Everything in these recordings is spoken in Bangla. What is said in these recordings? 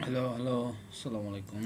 হ্যালো হ্যালো, আসসালামু আলাইকুম।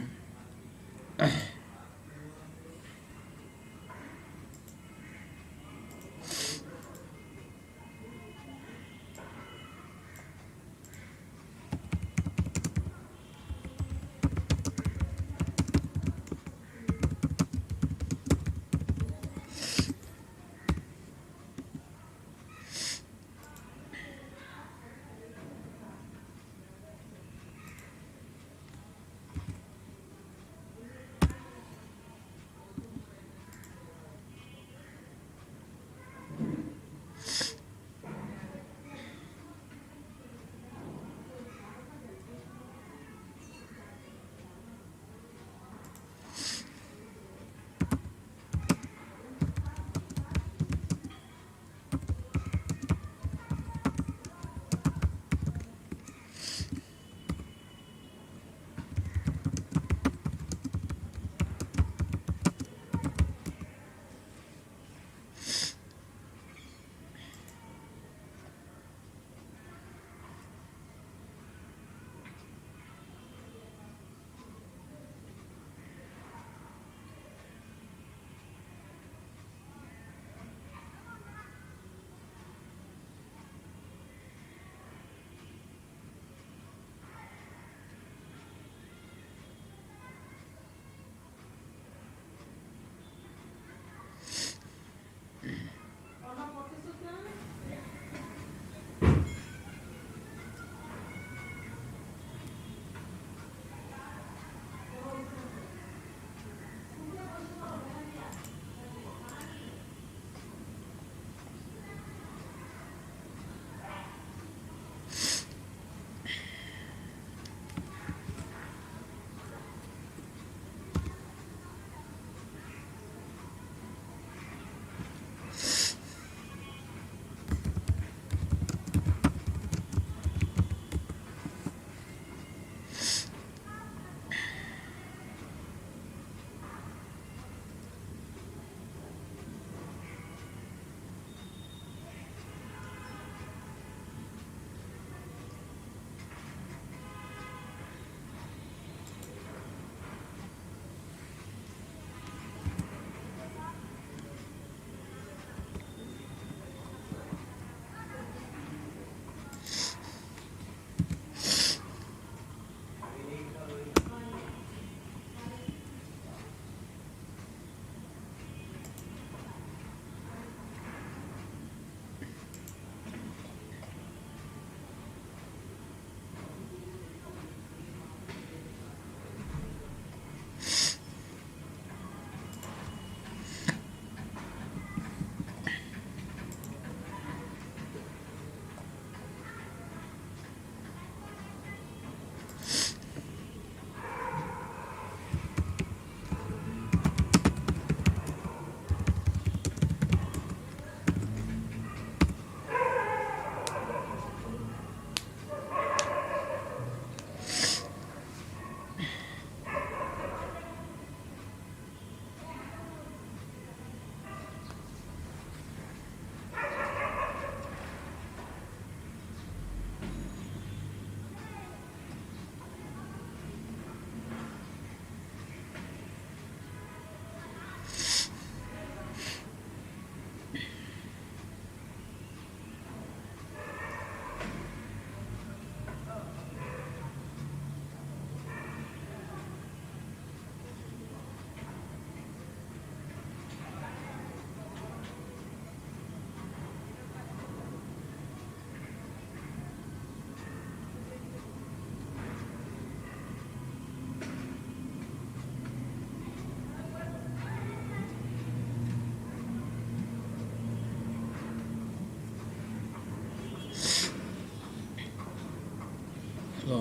হ্যালো।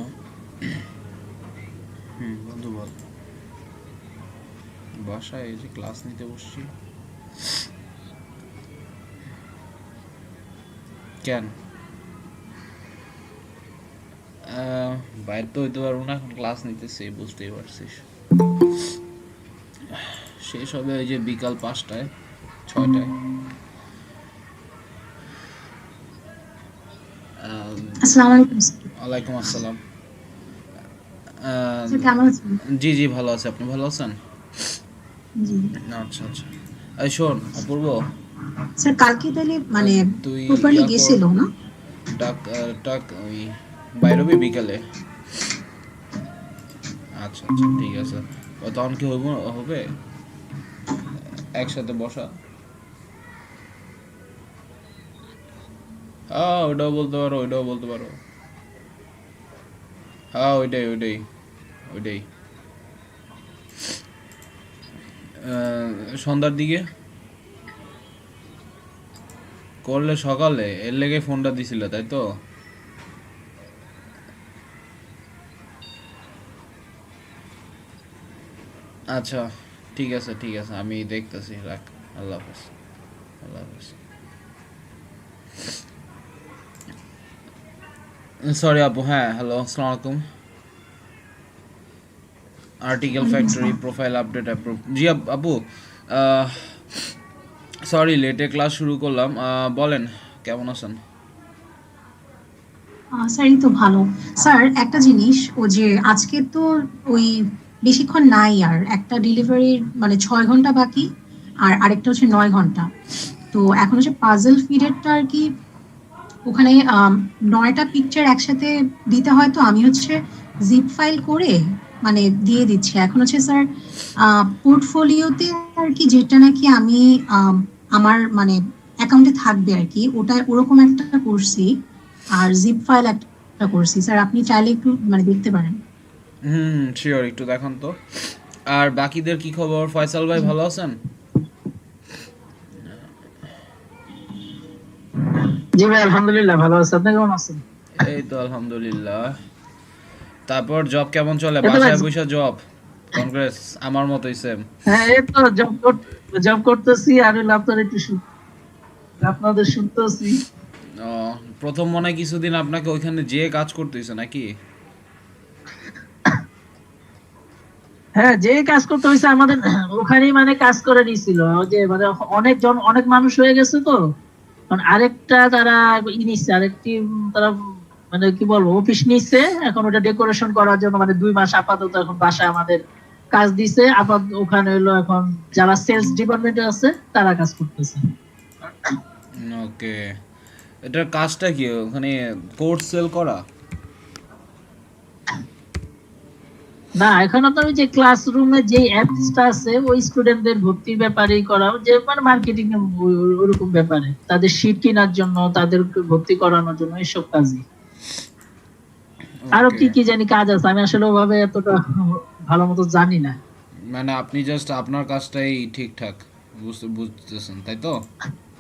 বন্ধু বল। বাসায় এই যে ক্লাস নিতে বসছি। কেন? বাইরে তো হইতে পারবো না, এখন ক্লাস নিতেছি, বুঝতেই পারছিস। শেষ হবে ওই যে বিকাল 5টায় 6টায়। আসসালামু আলাইকুম স্যার। ওয়ালাইকুম আসসালাম। আহ, স্যার কেমন আছেন? জি জি ভালো আছে, আপনি ভালো আছেন? জি। আচ্ছা আচ্ছা। এই শোন অপূর্ব, স্যার কালকে তাহলে মানে তুই প্রপারলি ইয়া কর, গেছিল না? ডাক টাক ওই বাইরবি বিকালে। আচ্ছা আচ্ছা ঠিক আছে। তখন কি হইব, হবে একসাথে বসা? হ্যাঁ ওইটাও বলতে পারো, ওইটাও বলতে পারো। হ্যাঁ ওইটাই ওইটাই ওইটাই। সন্ধ্যার দিকে করলে, সকালে এর লেগে ফোনটা দিছিল তাই তো? আচ্ছা ঠিক আছে ঠিক আছে, আমি দেখতেছি, রাখ। আল্লাহ হাফেজ। আল্লাহ হাফেজ। সরি আপু, হ্যাঁ হ্যালো আসসালামু আলাইকুম। আর্টিকেল ওয়ালাইকুম ফ্যাক্টরি আসসালাম। Profile update approve. জি আপু, সরি লেটে ক্লাস শুরু করলাম। বলেন কেমন আছেন? স্যার এই তো ভালো। স্যার একটা জিনিস, ও যে আজকে তো ওই বেশিক্ষণ নাই, আর একটা ডেলিভারির মানে 6 ঘন্টা বাকি, আর আরেকটা হচ্ছে 9 ঘন্টা। তো এখন হচ্ছে পাজল ফিডেরটা আর কি, ওখানে 9টা পিকচার একসাথে দিতে হয়, তো আমি হচ্ছে জিপ ফাইল করে মানে দিয়ে দিচ্ছি। এখন হচ্ছে স্যার পোর্টফোলিওতে আর কি, যেটা নাকি আমি আমার মানে অ্যাকাউন্টে থাকবে আর কি, ওটা ওরকম একটা করছি। আর জিপ ফাইল একটা করছি স্যার, আপনি চাইলে একটু মানে দেখতে পারেন। হুম শিওর, একটু দেখান তো। আর বাকিদের কি খবর? ফয়সাল ভাই জি। ভালো আছেন? জি ভাই, আলহামদুলিল্লাহ ভালো আছে। আপনি কেমন আছেন? এই তো আলহামদুলিল্লাহ। তারপর জব কেমন চলে? এই তো ভাই, বাসায় বসে জব? কংগ্রেস, আমার মতোই সেম। হ্যাঁ এই তো জব করতেছি, আর হলো আপনার একটু আপনাদের শুনতেছি। প্রথম মনে হয় কিছুদিন আপনাকে ওইখানে যেয়ে কাজ করতেছে নাকি? হ্যাঁ, যে কাজ করতে হয়েছে আমাদের ওখানেই, মানে কাজ করে নিয়েছিল। ওই যে মানে অনেক মানুষ হয়ে গেছে তো। এখন আরেকটা তারা নিচ্ছে, আরেকটি তারা মানে কি বলবো অফিস নিচ্ছে। এখন ওটা ডেকোরেশন করার জন্য মানে 2 মাস আপাতত এখন বাসায় আমাদের কাজ দিছে। আপাতত ওখানে হলো এখন যারা সেলস ডিপার্টমেন্টে আছে তারা কাজ করতেছে। ওকে, এটার কাজটা কি ওখানে? কোর্স সেল করা? না, এখন আপনার ওই যে ক্লাসরুমে যে অ্যাপসটা আছে ওই স্টুডেন্টদের ভর্তির ব্যাপারেই করা, যে মানে মার্কেটিং ওরকম ব্যাপারে, তাদের শীট কেনার জন্য, তাদেরকে ভর্তি করানোর জন্য এইসব কাজই। আরো ওকে, কি কি জানি কাজ আছে, আমি আসলে ওভাবে এতটা ভালো মতো জানি না। মানে আপনি জাস্ট আপনার কাজটাই ঠিকঠাক বুঝতেছেন তাই তো?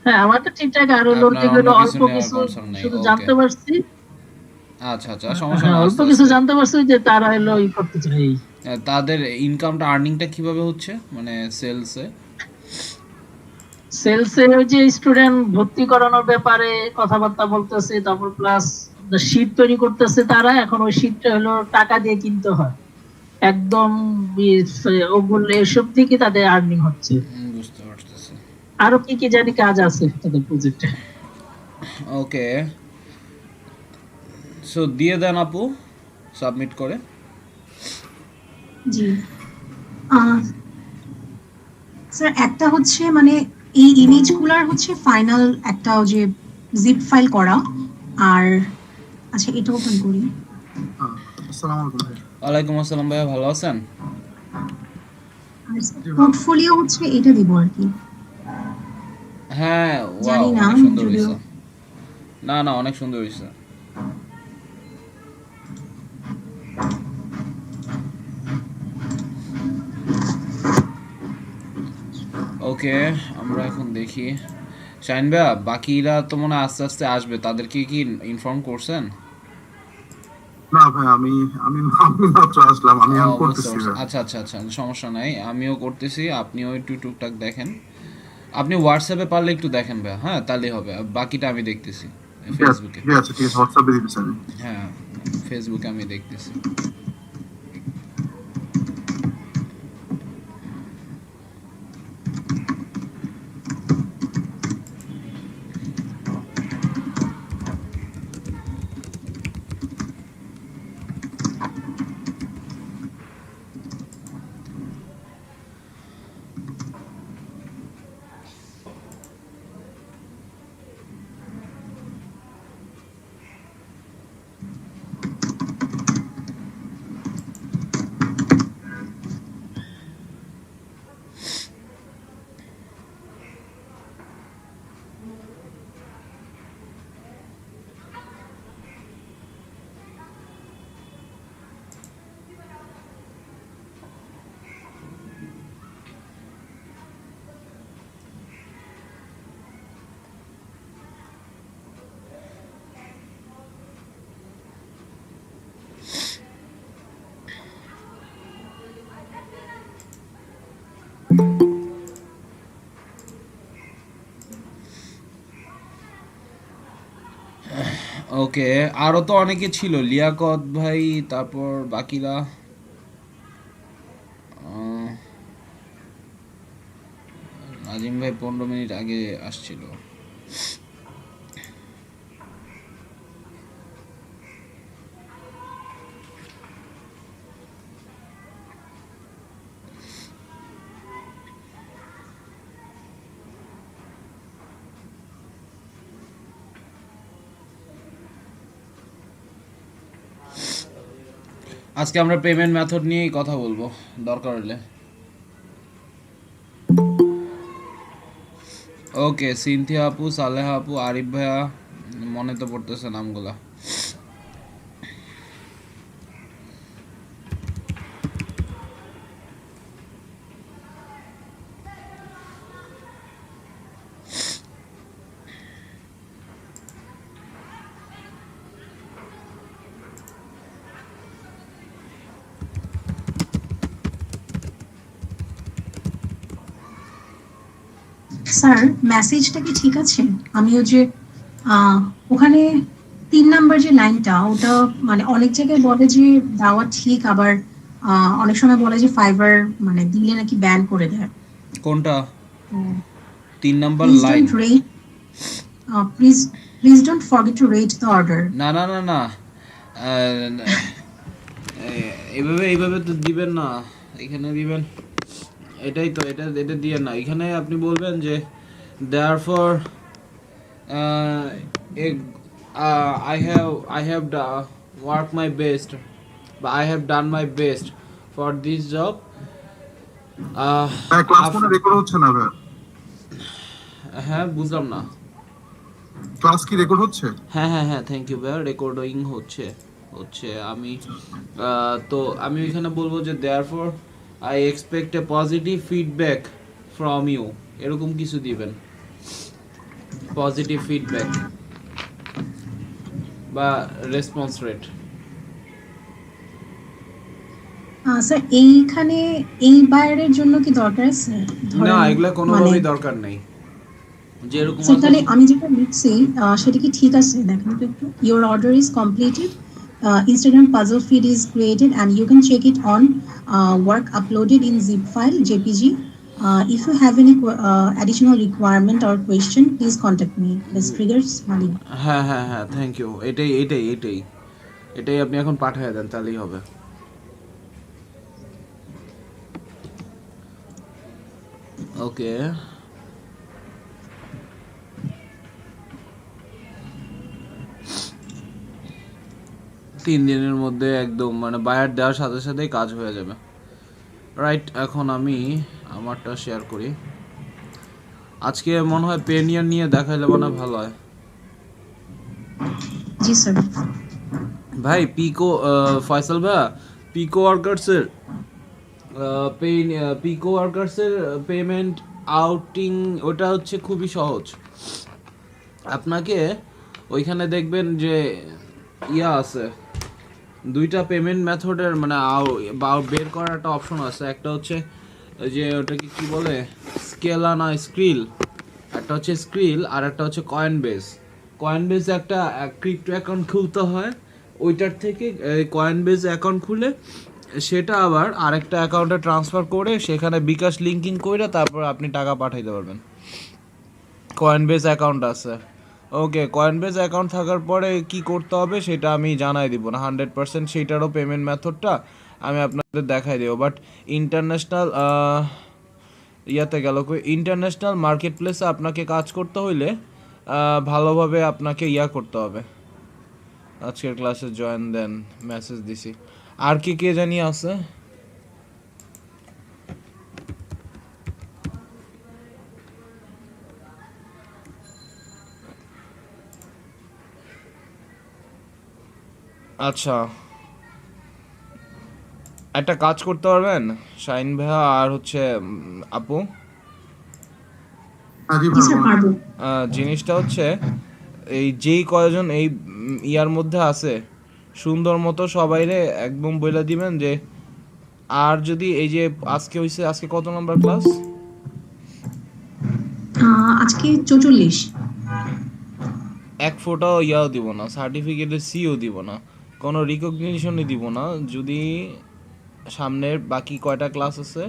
হ্যাঁ, আমার তো ঠিকঠাক, আর হলো আপনার অন্য যেগুলো কিছু অল্প নেওয়ার কিছু কনসার্ন নেই, শুধু ওকে। জানতে পারছি। আচ্ছা আচ্ছা, সমস্যা হ্যাঁ, না, অল্প আস্তে কিছু আস্তে। জানতে পারছি যে তারা হলো করতে চাই। তাদের ইনকামটা, আর্নিংটা কিভাবে হচ্ছে মানে সেলসে? সেলসে ওই যে স্টুডেন্ট ভর্তি করানোর ব্যাপারে কথাবার্তা বলতেছে, তারপর প্লাস শীট তৈরি করতেছে তারা। এখন ওই শীটটা হলো টাকা দিয়ে কিনতে হয় একদম। ওগুলো এসব থেকে তাদের আর্নিং হচ্ছে। বুঝতে পারতেছি। আরো কি কি জানি কাজ আছে তাদের প্রজেক্টে। ওকে, সো দিয়ে দেন আপু, সাবমিট করে। জি। আহ, স্যার একটা হচ্ছে মানে এই ইমেজগুলার হচ্ছে ফাইনাল একটা ওই যে জিপ ফাইল করা। আর আচ্ছা, এটা ওপেন করি। আসসালামু আলাইকুম ভাই। ওয়ালাইকুম আসসালাম ভাইয়া, ভালো আছেন? আর জি ভালো আছি। পোর্টফোলিও হচ্ছে এটা দিব আর কি। হ্যাঁ, ওয়াও জানি না অনেক সুন্দর যদিও। হয়েছে। না না, অনেক সুন্দর হয়েছে। ওকে, আমরা এখন দেখি। শাইন ভাইয়া, বাকিরা তো মনে হয় আস্তে আস্তে আসবে, তাদেরকে কি ইনফর্ম করছেন? না ভাই, আমি আমি আমি মাত্র আসলাম, আমি ও এখন বুঝতে করতেছি পারছি, ভাই। আচ্ছা আচ্ছা আচ্ছা, সমস্যা নাই, আমিও করতেছি, আপনিও একটু টুকটাক দেখেন। আপনি হোয়াটসঅ্যাপে পারলে একটু দেখেন ভাইয়া, হ্যাঁ তাহলেই হবে, আর বাকিটা আমি দেখতেছি ঠিক আছে ফেসবুকে। ঠিক আছে ঠিক আছে, হোয়াটসঅ্যাপে দিতেছি আমি। হ্যাঁ, ফেসবুকে আমি দেখতেছি। ওকে, আরো তো অনেকে ছিল, লিয়াকত ভাই, তারপর বাকিরা। আহ, নাজিম ভাই 15 মিনিট আগে আসছিল। আজকে আমরা পেমেন্ট মেথড নিয়েই কথা বলবো দরকার হলে। ওকে, সিনথিয়া আপু, সালেহা আপু, আরিফ ভাইয়া, মনে তো পড়তেছে নামগুলা। স্যার মেসেজটা কি ঠিক আছে? আমিও যে আহ, ওখানে 3 নাম্বার যে লাইনটা, ওটা মানে অনেক জায়গায় বলে যে দেওয়া ঠিক, আবার অনেক সময় বলে যে ফাইবার মানে দিলে নাকি ব্যান করে দেয়। কোনটা? 3 number please line? Don't rate please please don't forget to rate the order. না না না না, এইভাবে এইভাবে তো দিবেন না, এখানে দিবেন, এটাই তো, এটা এটা দিয়ে না, এখানে আপনি বলবেন যে therefore I have worked my best, but I have done my best for this job. হ্যাঁ, ক্লাস কোনো রেকর্ড হচ্ছে না ভাই? হ্যাঁ, বুঝলাম না। ক্লাস কি রেকর্ড হচ্ছে? হ্যাঁ হ্যাঁ হ্যাঁ, থ্যাংক ইউ ভাইয়া, রেকর্ডিং হচ্ছে হচ্ছে আমি তো আমি ওইখানে বলবো যে therefore I expect a positive feedback from you, এরকম কিছু দিবেন, পজিটিভ ফিডব্যাক বা রেসপন্স রেট। স্যার এইখানে এই বায়ারের জন্য কি দরকার আছে? না, ধরেন এগুলা মানে কোনোভাবেই দরকার নেই, যেরকম স্যার আছে। তাহলে আমি যেটা লিখছি সেটা কি ঠিক আছে? দেখেন তো একটু। Your order is completed, Instagram puzzle feed is created and you can check it on work uploaded in zip file JPG. If you have any additional requirement or question, please contact me. This triggers money. হ্যাঁ হ্যাঁ হ্যাঁ, থ্যাংক ইউ, এটাই এটাই এটাই এটাই আপনি এখন পাঠিয়ে দেন, তাহলেই হবে। ওকে, 3 দিনের মধ্যে একদম মানে বায়ার দেওয়ার সাথে সাথেই কাজ হয়ে যাবে। রাইট, এখন আমি আমারটা শেয়ার করি। আজকে মনে হয় পেনিয়ার নিয়ে দেখাইলে মনে হয় ভালো হয়। জি স্যার। ভাই পিকো, ফয়সাল ভাই, পিকো ওয়ার্কার্সের পিকো ওয়ার্কার্সের পেমেন্ট আউটিং, ওটা হচ্ছে খুবই সহজ। আপনাকে ওইখানে দেখবেন যে ইয়া আছে, 2টা পেমেন্ট মেথডের মানে বের করার একটা অপশন আছে। একটা হচ্ছে ওই যে ওটাকে কি বলে, স্কেলা না স্ক্রিল, একটা হচ্ছে স্ক্রিল আর একটা হচ্ছে কয়েন বেস। কয়েন বেস একটা ক্রিপ্টো অ্যাকাউন্ট খুলতে হয়, ওইটার থেকে কয়েন বেস অ্যাকাউন্ট খুলে সেটা আবার আরেকটা অ্যাকাউন্টে ট্রান্সফার করে সেখানে বিকাশ লিঙ্কিং করে তারপর আপনি টাকা পাঠাইতে পারবেন। কয়েনবেস অ্যাকাউন্ট আছে। ওকে, কয়েনবেস অ্যাকাউন্ট থাকার পরে কি করতে হবে সেটা আমি জানাই দিব না 100%, সেইটারও পেমেন্ট মেথডটা আমি আপনাদের দেখাই দেবো। বাট ইন্টারন্যাশনাল ইয়াতে গেল, ইন্টারন্যাশনাল মার্কেট প্লেসে আপনাকে কাজ করতে হইলে ভালোভাবে আপনাকে ইয়া করতে হবে। আজকের ক্লাসে জয়েন দেন, মেসেজ দিছি। আর কি কে জানি আছে? আচ্ছা, একটা কাজ করতে পারবেন শাইন ভাইয়া আর হচ্ছে আপু? হ্যাঁ, জি জি ভাই স্যার বলেন। পারবো। জিনিসটা হচ্ছে এই যেই কয়জন এই ইয়ার মধ্যে আছে সুন্দর মতো সবাইরে একদম বলে দিবেন যে, আর যদি এই যে আজকে হইছে, আজকে কত নাম্বার ক্লাস? আজকে 44। এক ফোটাও ইয়াও দিব না, সার্টিফিকেটের সিও দিব না, কোনো রিকগনিশনই দিব না যদি সামনের বাকি কয়টা ক্লাস আছে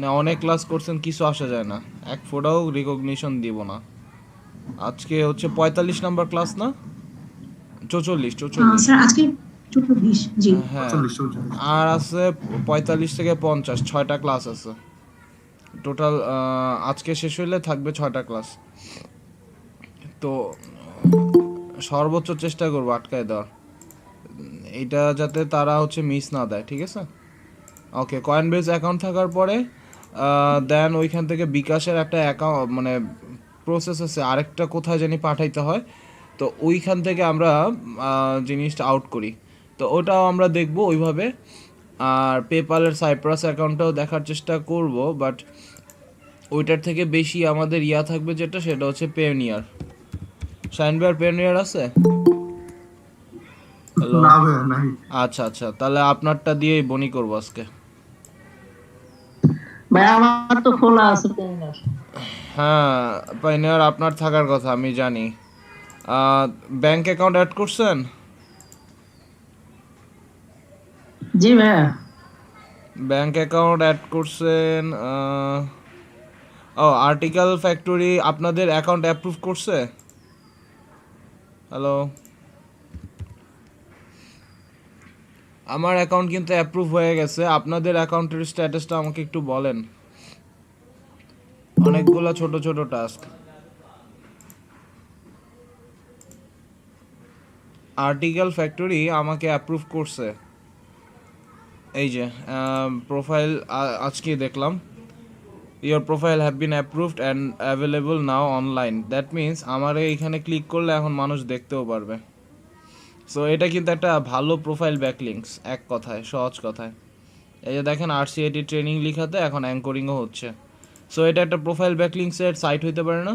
না অনেক ক্লাস করছেন কিছু আসা যায় না, এক ফোটাও রিকগনিশন দিব না। আজকে হচ্ছে 45 নাম্বার ক্লাস না 44 স্যার আজকে 24 জি। হ্যাঁ 40 আর আছে 45 থেকে 50 6টা ক্লাস আছে টোটাল। আজকে শেষ হইলে থাকবে 6টা ক্লাস। তো সর্বোচ্চ চেষ্টা করবো আটকায় দেওয়ার, এটা যাতে তারা হচ্ছে মিস না দেয়, ঠিক আছে? ওকে, কয়েনবেজ অ্যাকাউন্ট থাকার পরে দেন ওইখান থেকে বিকাশের একটা অ্যাকাউন্ট মানে প্রসেস আছে, আরেকটা কোথায় জানি পাঠাইতে হয়, তো ওইখান থেকে আমরা জিনিসটা আউট করি, তো ওটাও আমরা দেখব ওইভাবে। আর পেপালের সাইপ্রাস অ্যাকাউন্টটাও দেখার চেষ্টা করব, বাট ওইটার থেকে বেশি আমাদের ইয়া থাকবে যেটা, সেটা হচ্ছে পেওনিয়ার। শাইন ভাইয়ার পেওনিয়ার আছে? হ্যালো, না ভাইয়া নাই। আচ্ছা আচ্ছা, তাহলে আপনারটা দিয়েই বনি করবো আজকে। ভাই আমার তো খোলা আছে পেমেন্ট। হ্যাঁ পাইনিয়ার আপনার থাকার কথা আমি জানি। ব্যাংক অ্যাকাউন্ট অ্যাড করছেন? জি ভাইয়া। ব্যাংক অ্যাকাউন্ট অ্যাড করছেন। ও আর্টিকেল ফ্যাক্টরি আপনাদের অ্যাকাউন্ট অ্যাপ্রুভ করছে? হ্যালো, আমার অ্যাকাউন্ট কিন্তু অ্যাপ্রুভ হয়ে গেছে, আপনাদের অ্যাকাউন্টের স্ট্যাটাসটা আমাকে একটু বলেন। অনেকগুলো ছোট ছোট টাস্ক। আর্টিকেল ফ্যাক্টরি আমাকে অ্যাপ্রুভ করছে, এই যে প্রোফাইল আজকে দেখলাম, your profile have been approved and available now online. That means আমার এইখানে ক্লিক করলে এখন মানুষ দেখতেও পারবে। সো এটা কিন্তু একটা ভালো প্রোফাইল ব্যাকলিংস, এক কথায় সহজ কথায়। এই যে দেখেন RCIT ট্রেনিং লিখাতে এখন অ্যাঙ্করিংও হচ্ছে। সো এটা একটা প্রোফাইল ব্যাকলিংসের সাইট হইতে পারে না?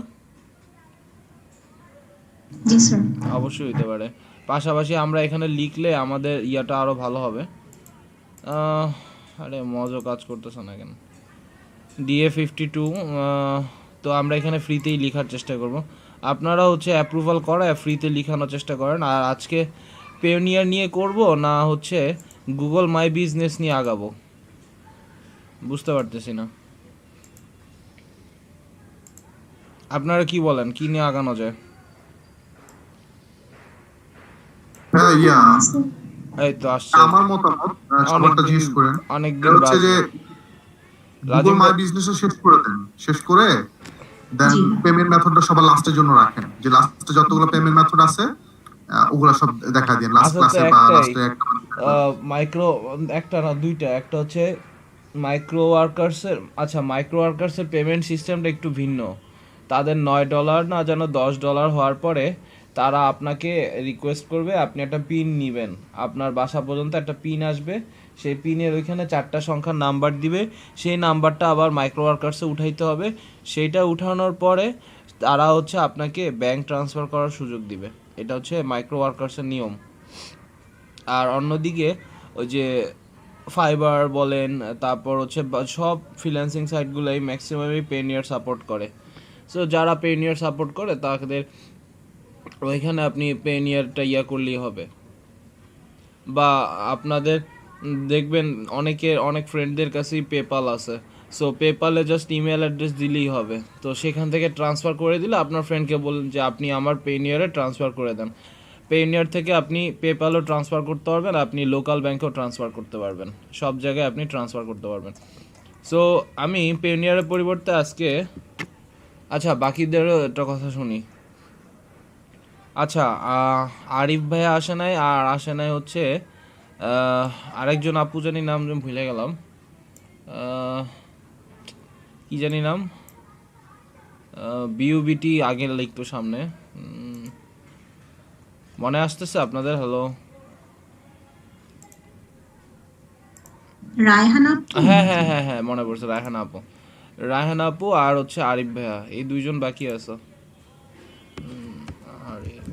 জি স্যার। অবশ্যই হইতে পারে। পাশাপাশি আমরা এখানে লিখলে আমাদের ইয়াটা আরও ভালো হবে। আরে মজা কাজ করতেছে না কেন? DA52, তো আমরা এখানে ফ্রিতেই লেখার চেষ্টা করব। আপনারা হচ্ছে অ্যাপ্রুভাল করায় ফ্রিতে লেখানোর চেষ্টা করেন। আর আজকে পেওনিয়ার নিয়ে করব না হচ্ছে গুগল মাই বিজনেস নিয়ে আগাবো, বুঝতে পারতেছি না। আপনারা কি বলেন, কি নিয়ে আগানো যায়? হ্যাঁ এই তো আসছে। আমার মতামত সবারটা জিজ্ঞেস করেন। অনেকদিন হচ্ছে যে গুগল মাই বিজনেস শেষ করে দেন, শেষ করে দেন জি। পেমেন্ট মেথডটা সবার লাস্টের জন্য রাখেন, যে লাস্টে যতগুলো পেমেন্ট মেথড আছে ওগুলা সব দেখা দিন লাস্ট আসলে তো ক্লাসে বা একটাই লাস্টে একটা। মাইক্রো, একটা না দুইটা, একটা হচ্ছে মাইক্রো ওয়ার্কার্সের, আচ্ছা মাইক্রো ওয়ার্কার্সের পেমেন্ট সিস্টেমটা একটু ভিন্ন। তাদের $9 না যেন $10 হওয়ার পরে তারা আপনাকে রিকোয়েস্ট করবে আপনি একটা পিন নেবেন, আপনার বাসা পর্যন্ত একটা পিন আসবে, সেই পিনের ওইখানে 4টা সংখ্যার নাম্বার দিবে, সেই নাম্বারটা আবার মাইক্রো ওয়ার্কার্সে উঠাইতে হবে, সেইটা উঠানোর পরে তারা হচ্ছে আপনাকে ব্যাংক ট্রান্সফার করার সুযোগ দিবে। এটা হচ্ছে মাইক্রো ওয়ার্কার্সের নিয়ম। আর অন্যদিকে ওই যে ফাইবার বলেন, তারপর হচ্ছে সব ফ্রিল্যান্সিং সাইটগুলোই ম্যাক্সিমামই পেনিয়ার সাপোর্ট করে। সো যারা পেনিয়ার সাপোর্ট করে তাদের ওইখানে আপনি পেনিয়ারটা ইয়া করলেই হবে। বা আপনাদের দেখবেন অনেক ফ্রেন্ডদের কাছেই পেপাল আছে, সো পেপালে জাস্ট ইমেল অ্যাড্রেস দিলেই হবে, তো সেখান থেকে ট্রান্সফার করে দিলে আপনার ফ্রেন্ডকে বলুন যে আপনি আমার পেনিয়ারে ট্রান্সফার করে দেন। পেনিয়ার থেকে আপনি পেপালও ট্রান্সফার করতে পারবেন, আপনি লোকাল ব্যাংকেও ট্রান্সফার করতে পারবেন, সব জায়গায় আপনি ট্রান্সফার করতে পারবেন। সো আমি পেনিয়ারের পরিবর্তে আজকে, আচ্ছা বাকিদেরও একটা কথা শুনি। আচ্ছা আরিফ ভাইয়া আসে নাই, আর আসে নাই হচ্ছে আরেকজন আপু জানি নাম যেন ভুলে গেলাম, কি জানি নাম, বিউবিটি আগে লিখতো সামনে, মনে আসতেছে আপনাদের? হ্যালো, রায়হানা। হ্যাঁ হ্যাঁ হ্যাঁ হ্যাঁ মনে পড়ছে, রায়হানা আপু। রায়হানা আপু আর হচ্ছে আরিফ ভাইয়া, এই দুইজন বাকি আছে। আরিফ,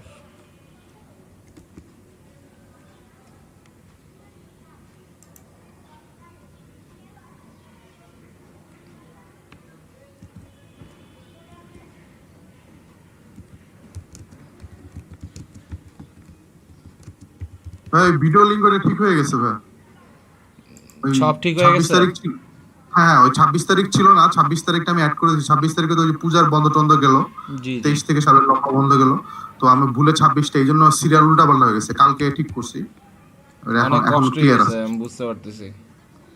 ভাই ভিডিও লিংক করে ঠিক হয়ে গেছে ভাই। ওই সব ঠিক হয়ে 26 গেছে? তারিখ ছিল। হ্যাঁ ওই 26 তারিখ ছিল না, 26 তারিখটা আমি অ্যাড করে দিয়েছি। 26 তারিখে তো ওই পূজার বন্ধ টন্ধ গেল, জি জি 23 থেকে সাবের লম্বা বন্ধ গেল। তো আমি ভুলে 26টা, এই জন্য সিরিয়াল উল্টা পাল্টা হয়ে গেছে। কালকে ঠিক করছি, এখন অনেক এখন কষ্ট ক্লিয়ার হয়েছে, আছে। আমি বুঝতে পারতেছি।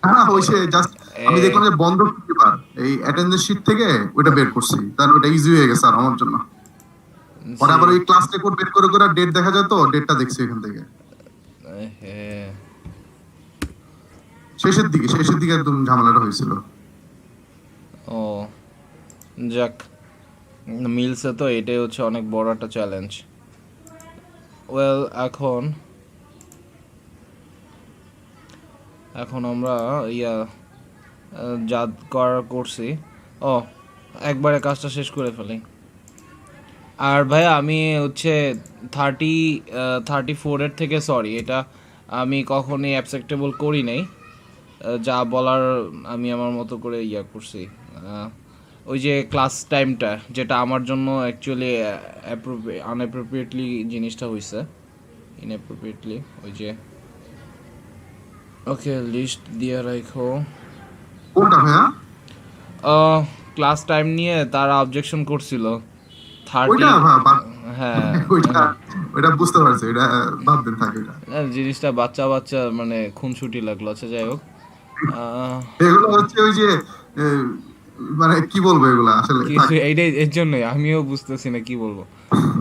হ্যাঁ ওই সে জাস্ট আমি এ, দেখলাম যে বন্ধ কিবার এই অ্যাটেন্ডেন্স শিট থেকে ওটা বের করছি, তাহলে ওটা ইজি হয়ে গেছে আর আমার জন্য। পরে আবার জি, ওই ক্লাস রেকর্ড বের করে করে ডেট দেখা যায়, তো ডেটটা দেখছি এখান থেকে হ্যাঁ। শেষের দিকে একদম ঝামেলাটা হয়েছিল। ও যাক, মিলছে তো, এটাই হচ্ছে অনেক বড় একটা চ্যালেঞ্জ। ওয়েল, এখন এখন আমরা ইয়া যা করছি, ও একবারে কাজটা শেষ করে ফেলি। আর ভাই আমি হচ্ছে 34-এর থেকে সরি, এটা আমি কখনোই অ্যাকসেপ্টেবল করি নাই। যা বলার আমি আমার মতো করে ইয়া করছি। ওই যে ক্লাস টাইমটা, যেটা আমার জন্য অ্যাকচুয়ালি আনঅ্যাপ্রোপ্রিয়েটলি জিনিসটা হয়েছে, ইনঅ্যাপ্রোপ্রিয়েটলি। ওই যে ওকে, লিস্ট দিয়ে রাখো। কোনটা ভাইয়া? ক্লাস টাইম নিয়ে তারা অবজেকশন করছিল 30। ওইটা হ্যাঁ ওইটা হ্যাঁ, ওইটা বুঝতে পারছি, ওইটা বাদ দেন থাকে ওইটা। জিনিসটা বাচ্চা বাচ্চা মানে খুনসুটি লাগলো। আচ্ছা যাই হোক, এগুলো হচ্ছে ওই যে এ, মানে কি বলবো এগুলা আসলে থাক। কিছু এইটাই, এর জন্যই আমিও বুঝতেছি না কি বলবো।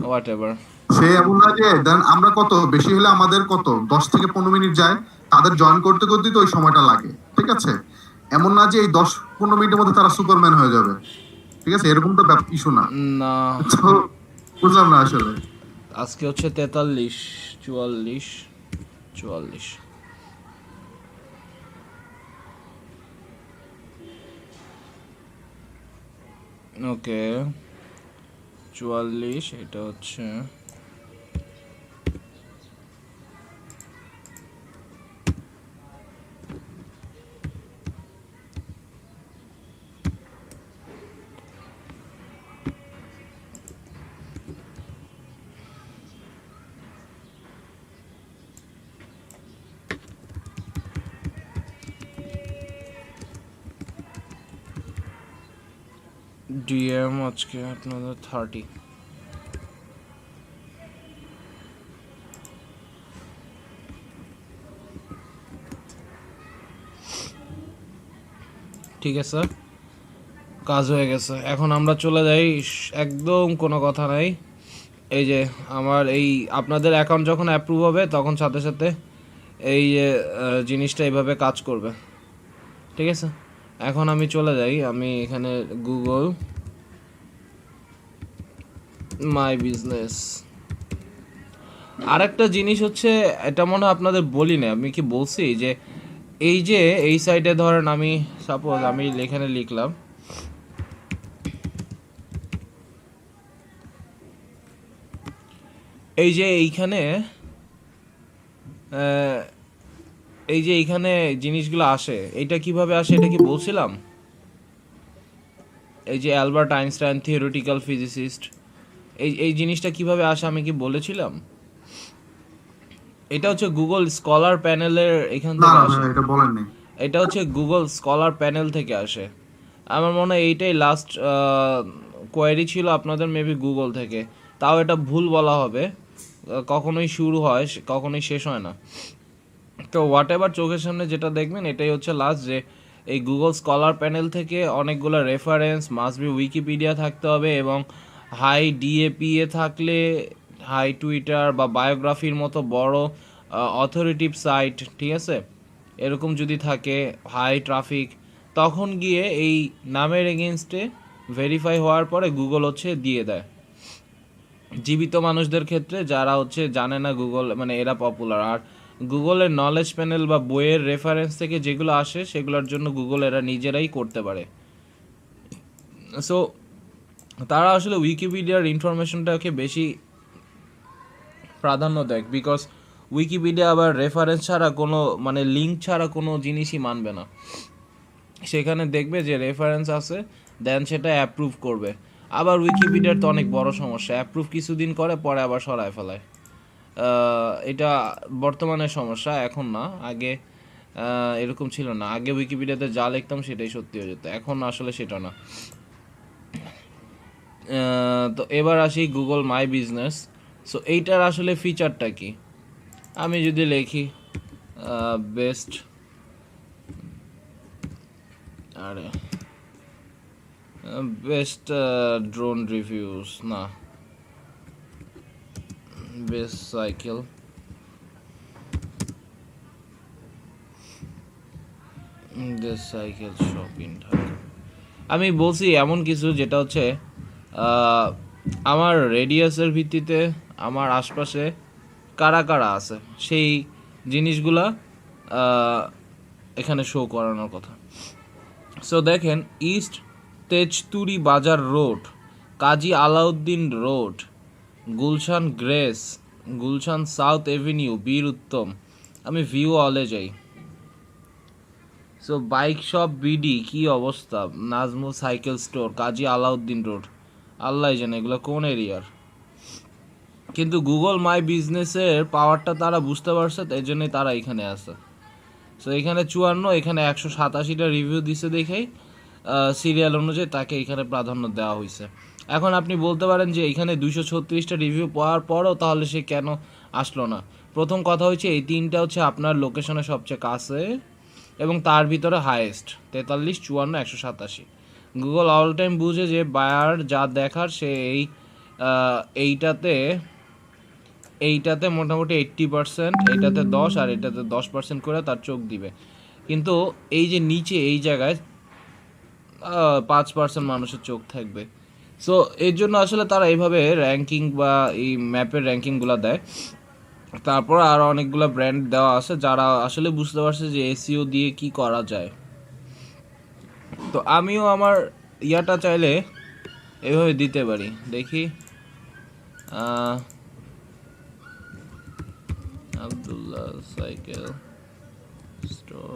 What ever. সে এমন না যে দেন আমরা কত বেশি হলে আমাদের কত 10 থেকে 15 মিনিট যায়, তাদের জয়েন করতে করতে তো ওই সময়টা লাগে, ঠিক আছে? এমন না যে এই 10-15 মিনিটের মধ্যে তারা সুপারম্যান হয়ে যাবে, ঠিক আছে? এরকম তো ইস্যু না। না, তো বুঝলাম না আসলে। আজকে হচ্ছে 43, 44, 44। ওকে 44, এটা হচ্ছে ডিএম আজকে আপনাদের 30। ঠিক আছে, কাজ হয়ে গেছে। এখন আমরা চলে যাই, একদম কোনো কথা নাই। এই যে আমার এই আপনাদের অ্যাকাউন্ট যখন অ্যাপ্রুভ হবে তখন সাথে সাথে এই যে জিনিসটা এইভাবে কাজ করবে, ঠিক আছে? এখন আমি চলে যাই, আমি এখানে গুগল মাই বিজনেস। আরেকটা জিনিস হচ্ছে, এটা মনে হয় আপনাদের বলি না, আমি কি বলছি যে এই যে এই সাইডে ধরেন আমি সাপোজ আমি এখানে লিখলাম এই যে এইখানে এই যে এইখানে জিনিসগুলো আসে, এটা কিভাবে আসে এটা কি বলছিলাম? এই যে অ্যালবার্ট আইনস্টাইন থিওরিটিক্যাল ফিজিসিস্ট, এই জিনিসটা কিভাবে আসে আমি কি বলেছিলাম? এটা হচ্ছে গুগল স্কলার প্যানেলের এখান না থেকে না আসে। ভাই, এটা বলেন নাই। এটা হচ্ছে গুগল স্কলার প্যানেল থেকে আসে। আমার মনে হয় এইটাই লাস্ট কোয়েরি ছিল আপনাদের, মেবি গুগল থেকে। তাও এটা ভুল বলা হবে, কখনোই শুরু হয় কখনোই শেষ হয় না। তো হোয়াট এভার, চোখের সামনে যেটা দেখবেন এটাই হচ্ছে লাস্ট, যে এই গুগল স্কলার প্যানেল থেকে অনেকগুলো রেফারেন্স মাস্ট বি উইকিপিডিয়া থাকতে হবে, এবং হাই ডিএপিএ থাকলে, হাই টুইটার বা বায়োগ্রাফির মতো বড় অথরিটিভ সাইট, ঠিক আছে, এরকম যদি থাকে, হাই ট্রাফিক, তখন গিয়ে এই নামের এগেনস্টে ভেরিফাই হওয়ার পরে গুগল হচ্ছে দিয়ে দেয়। জীবিত মানুষদের ক্ষেত্রে যারা হচ্ছে জানে না গুগল, মানে এরা পপুলার। আর গুগলের নলেজ প্যানেল বা বইয়ের রেফারেন্স থেকে যেগুলো আসে সেগুলোর জন্য গুগল এরা নিজেরাই করতে পারে। সো তারা আসলে উইকিপিডিয়ার ইনফরমেশনটাকে বেশি প্রাধান্য দেয়, বিকজ উইকিপিডিয়া আবার রেফারেন্স ছাড়া কোনো, মানে লিঙ্ক ছাড়া কোনো জিনিসই মানবে না। সেখানে দেখবে যে রেফারেন্স আছে, দেন সেটা অ্যাপ্রুভ করবে। আবার উইকিপিডিয়ার তো অনেক বড় সমস্যা, অ্যাপ্রুভ কিছুদিন করে পরে আবার সরায় ফেলায়। এটা বর্তমানে সমস্যা, এখন না। আগে এরকম ছিল না। আগে উইকিপিডিয়াতে যা লিখতাম সেটাই সত্যি হয়ে যেত, এখন আসলে সেটা না। তো এবার আসি গুগল মাই বিজনেস। সো এইটার আসলে ফিচারটা কি? আমি যদি লিখি বেস্ট, আরে বেস্ট ড্রোন রিভিউস না, best cycle, best cycle shop in Dhaka. আমি বলছি এমন কিছু যেটা হচ্ছে আমার রেডিয়াসের ভিত্তিতে আমার আশপাশে কারা কারা আছে সেই জিনিসগুলা এখানে শো করানোর কথা। সো দেখেন, east Tejturi Bazar road, Kazi Alauddin road, Gulshan Grace, Gulshan south avenue, Bir Uttom. আমি ভিউ অলে যাই। সো বাইক শপ বিডি, কি অবস্থা, নাজমুল সাইকেল স্টোর, কাজী আলাউদ্দিন রোড, আল্লাহ জানে এগুলো কোন এরিয়ার। কিন্তু গুগল মাই বিজনেসের পাওয়ারটা তারা বুঝতে পারছে, এই জন্যই তারা এখানে আছে। সো এখানে 54, এখানে 187টা রিভিউ দিছে দেখেই সিরিয়াল অনুযায়ী তাকে এখানে প্রাধান্য দেওয়া হয়েছে। এখন আপনি বলতে পারেন যে এখানে 236টা রিভিউ পাওয়ার পরও তাহলে সে কেন আসলো না? প্রথম কথা হচ্ছে এই 3টা হচ্ছে আপনার লোকেশনে সবচেয়ে কাছে এবং তার ভিতরে হাইয়েস্ট 43, 54, 187। গুগল অল টাইম বুঝে যে বায়ার যা দেখার সে এইটাতে মোটামুটি 80%, এইটাতে 10 আর এটাতে 10% করে তার চোখ দিবে। কিন্তু এই যে নিচে এই জায়গায় 5% মানুষের চোখ থাকবে। সো এর জন্য আসলে তারা এইভাবে র্যাঙ্কিং বা এই ম্যাপের র্যাঙ্কিংগুলো দেয়। তারপর আর অনেকগুলো ব্র্যান্ড দেওয়া আছে যারা আসলে বুঝতে পারছে যে এসইও দিয়ে কি করা যায়। তো আমিও আমার ইয়াটা চাইলে এভাবে দিতে পারি। দেখি, আব্দুল্লাহ সাইকেল স্টোর,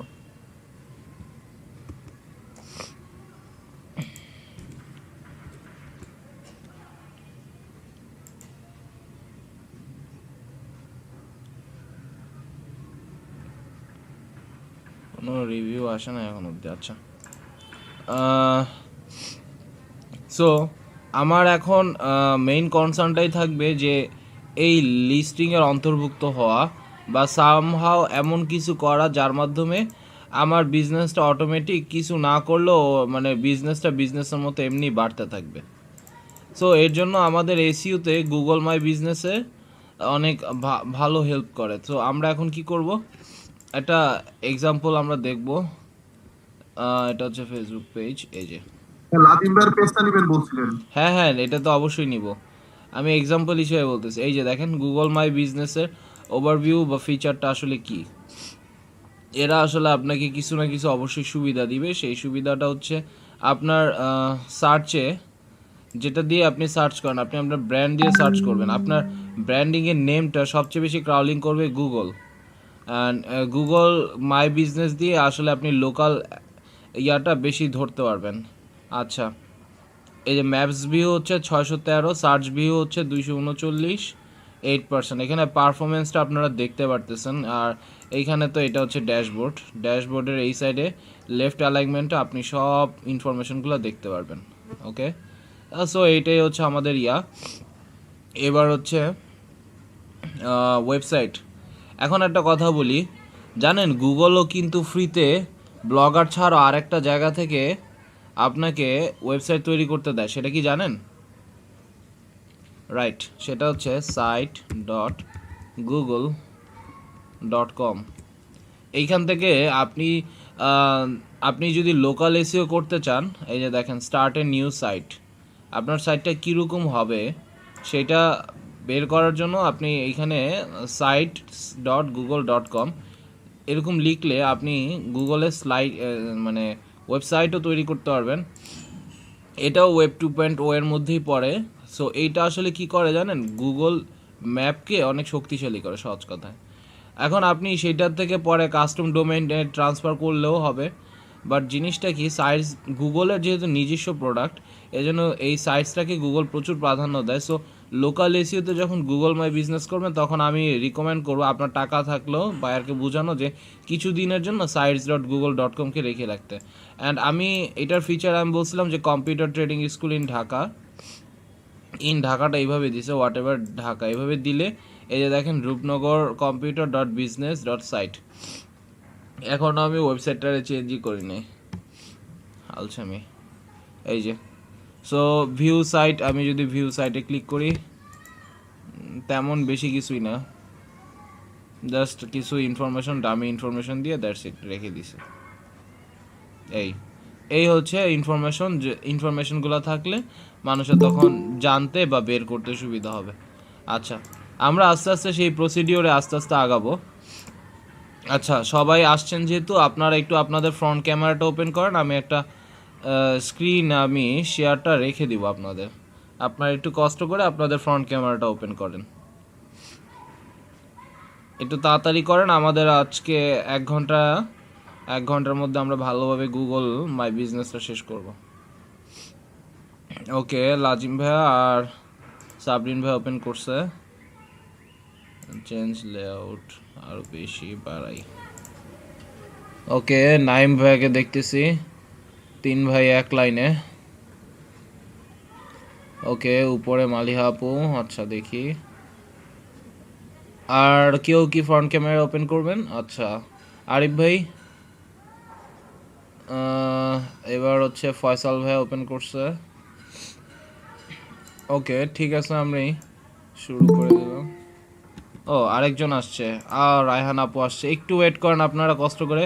কোনো রিভিউ আসে না এখন অব্দি। আচ্ছা, সো আমার এখন মেইন কনসার্নটাই থাকবে যে এই লিস্টিংয়ের অন্তর্ভুক্ত হওয়া বা সামহাও এমন কিছু করা যার মাধ্যমে আমার বিজনেসটা অটোমেটিক কিছু না করলেও মানে বিজনেসটা বিজনেসের মতো এমনি বাড়তে থাকবে। সো এর জন্য আমাদের এসইউতে গুগল মাই বিজনেসে অনেক ভালো হেল্প করে। তো আমরা এখন কি করব, একটা এক্সাম্পল আমরা দেখব। এটা হচ্ছে ফেসবুক পেজ, এই যে লাদিম ভাইয়ের পেজটা নেবেন বলছিলেন। হ্যাঁ হ্যাঁ, এটা তো অবশ্যই নিব। আমি এক্সাম্পল হিসেবে বলতেছি। এই যে দেখেন, গুগল মাই বিজনেসের ওভারভিউ বা ফিচারটা আসলে কি। এরা আসলে আপনাকে কিছু না কিছু অবশ্যই সুবিধা দিবে। সেই সুবিধাটা হচ্ছে আপনার সার্চে যেটা দিয়ে আপনি সার্চ করেন, আপনি আপনার ব্র্যান্ড দিয়ে সার্চ করবেন, আপনার ব্র্যান্ডিংয়ের নেমটা সবচেয়ে বেশি ক্রাউলিং করবে Google. And Google my business দিয়ে আসলে আপনি লোকাল ইয়াটা বেশি ধরতে পারবেন। আচ্ছা, এই যে ম্যাপস ভিউ হচ্ছে 613, সার্চ ভিউ হচ্ছে 239, 8%। এখানে পারফরমেন্সটা আপনারা দেখতে পারতেছেন। আর এইখানে তো এটা হচ্ছে ড্যাশবোর্ড, ড্যাশবোর্ডের এই সাইডে লেফট অ্যালাইনমেন্টে আপনি সব ইনফরমেশনগুলো দেখতে পারবেন। ওকে, সো এইটাই হচ্ছে আমাদের ইয়া। এবার হচ্ছে ওয়েবসাইট। এখন একটা কথা বলি, জানেন গুগলও কিন্তু ফ্রিতে ব্লগার ছাড়াও আরেকটা জায়গা থেকে আপনাকে ওয়েবসাইট তৈরি করতে দেয়, সেটা কি জানেন? রাইট, সেটা হচ্ছে site.google.com। এইখান থেকে আপনি যদি লোকাল এসইও করতে চান, এই যে দেখেন স্টার্ট এ নিউ সাইট, আপনার সাইটটা কীরকম হবে সেটা বের করার জন্য আপনি এইখানে site.google.com এরকম লিখলে আপনি গুগলের মানে ওয়েবসাইটও তৈরি করতে পারবেন। এটাও ওয়েব 2.0 এর মধ্যেই পড়ে। সো এইটা আসলে কি করে জানেন, গুগল ম্যাপকে অনেক শক্তিশালী করে, সহজ কথায়। এখন আপনি সেটার থেকে পরে কাস্টম ডোমেইন ট্রান্সফার করলেও হবে, বাট জিনিসটা কি, সাইটস গুগলের যেহেতু নিজস্ব প্রোডাক্ট, এজন্য এই সাইটসটাকে গুগল প্রচুর প্রাধান্য দেয়। সো লোকাল এসিওতে যখন গুগল মাই বিজনেস করবেন তখন আমি রিকমেন্ড করবো আপনার টাকা থাকলেও বায়ারকে বোঝানো যে কিছু দিনের জন্য sites.google.com-কে রেখে রাখতে। অ্যান্ড আমি এটার ফিচার আমি বলছিলাম যে কম্পিউটার ট্রেডিং স্কুল ইন ঢাকাটা এইভাবে দিছে, হোয়াট এভার ঢাকা এইভাবে দিলে এই যে দেখেন Rupnagar computer dot business dot site. এখন আমি ওয়েবসাইটটা চেঞ্জই করি নাই আলছামি, এই যে। সো ভিউ সাইট, আমি যদি ভিউ সাইটে ক্লিক করি তেমন বেশি কিছুই না, জাস্ট কিছু ইনফরমেশন, ডামি ইনফরমেশন দিয়ে দ্যাটস ইট রেখে দিছে। এই হচ্ছে ইনফরমেশন, যে ইনফরমেশনগুলো থাকলে মানুষের তখন জানতে বা বের করতে সুবিধা হবে। আচ্ছা, আমরা আস্তে আস্তে সেই প্রসিডিওরে আস্তে আস্তে আগাবো। আচ্ছা, সবাই আসছেন যেহেতু আপনারা একটু আপনাদের ফ্রন্ট ক্যামেরাটা ওপেন করেন, আমি একটা স্ক্রিন আমি শেয়ারটা রেখে দিব আপনাদের, আপনারা একটু কষ্ট করে আপনাদের ফ্রন্ট ক্যামেরাটা ওপেন করেন, একটু তাড়াতাড়ি করেন। আমাদের আজকে এক ঘন্টার মধ্যে আমরা ভালোভাবে গুগল মাই বিজনেসটা শেষ করব। ওকে, লাজিম ভাইয়া আর সাবরিন ভাই ওপেন করছে, চেঞ্জ লেআউট আরো বেশি বাড়াই। ওকে, নাইম ভাইকে দেখতেছি, 3 ভাই এক লাইনে। ওকে, উপরে মালিহা আপু, আচ্ছা দেখি আর কেউ কি ফ্রন্ট ক্যামেরা ওপেন করবেন? আচ্ছা, আরিফ ভাই, এবার হচ্ছে ফয়সাল ভাই ওপেন করছে। ওকে, ঠিক আছে, আমি শুরু করে দিলাম। ও, আরেকজন আসছে, আর রায়হান আপু আসছে, একটু ওয়েট করেন আপনারা কষ্ট করে।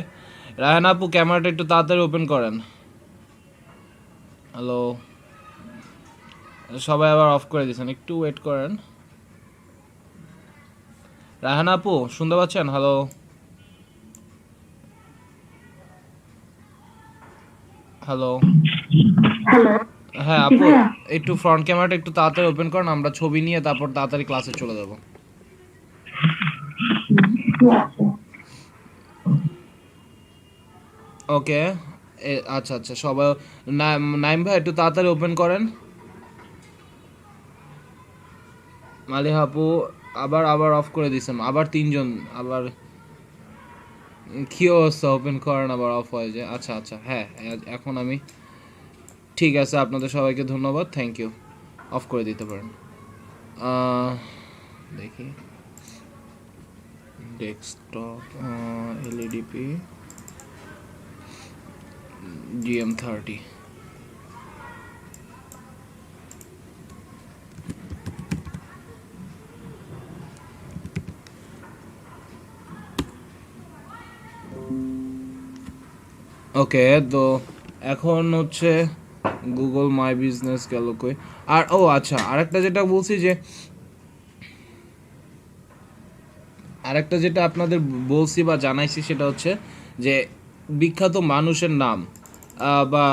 রায়হান আপু ক্যামেরাটা একটু তাড়াতাড়ি ওপেন করেন। হ্যালো, সবাই আবার অফ করে দিয়েছেন, একটু ওয়েট করেন। রায়হান আপু শুনতে পাচ্ছেন? হ্যালো, হ্যালো, হ্যাঁ আপু, একটু ফ্রন্ট ক্যামেরাটা একটু তাড়াতাড়ি ওপেন করেন, আমরা ছবি নিয়ে তারপর তাড়াতাড়ি ক্লাসে চলে যাব। ওকে, আচ্ছা আচ্ছা, সবাই নাইম ভাই একটু তাড়াতাড়ি ওপেন করেন। মালিহা আপু আবার অফ করে দিয়েছেন, আবার 3 জন, আবার কি অবস্থা, ওপেন করেন আবার অফ হয়ে যায়। আচ্ছা আচ্ছা, হ্যাঁ এখন আমি ঠিক আছে, আপনাদের সবাইকে ধন্যবাদ, থ্যাংক ইউ, অফ করে দিতে পারেন। দেখি ডেস্কটপ, এলইডিপি GM30। ওকে, তো এখন হচ্ছে গুগল মাই বিজনেস গেল কই। আর ও আচ্ছা, আরেকটা যেটা বলছি যে আরেকটা যেটা আপনাদের বলছি বা জানাইছি সেটা হচ্ছে যে বিখ্যাত মানুষের নাম বা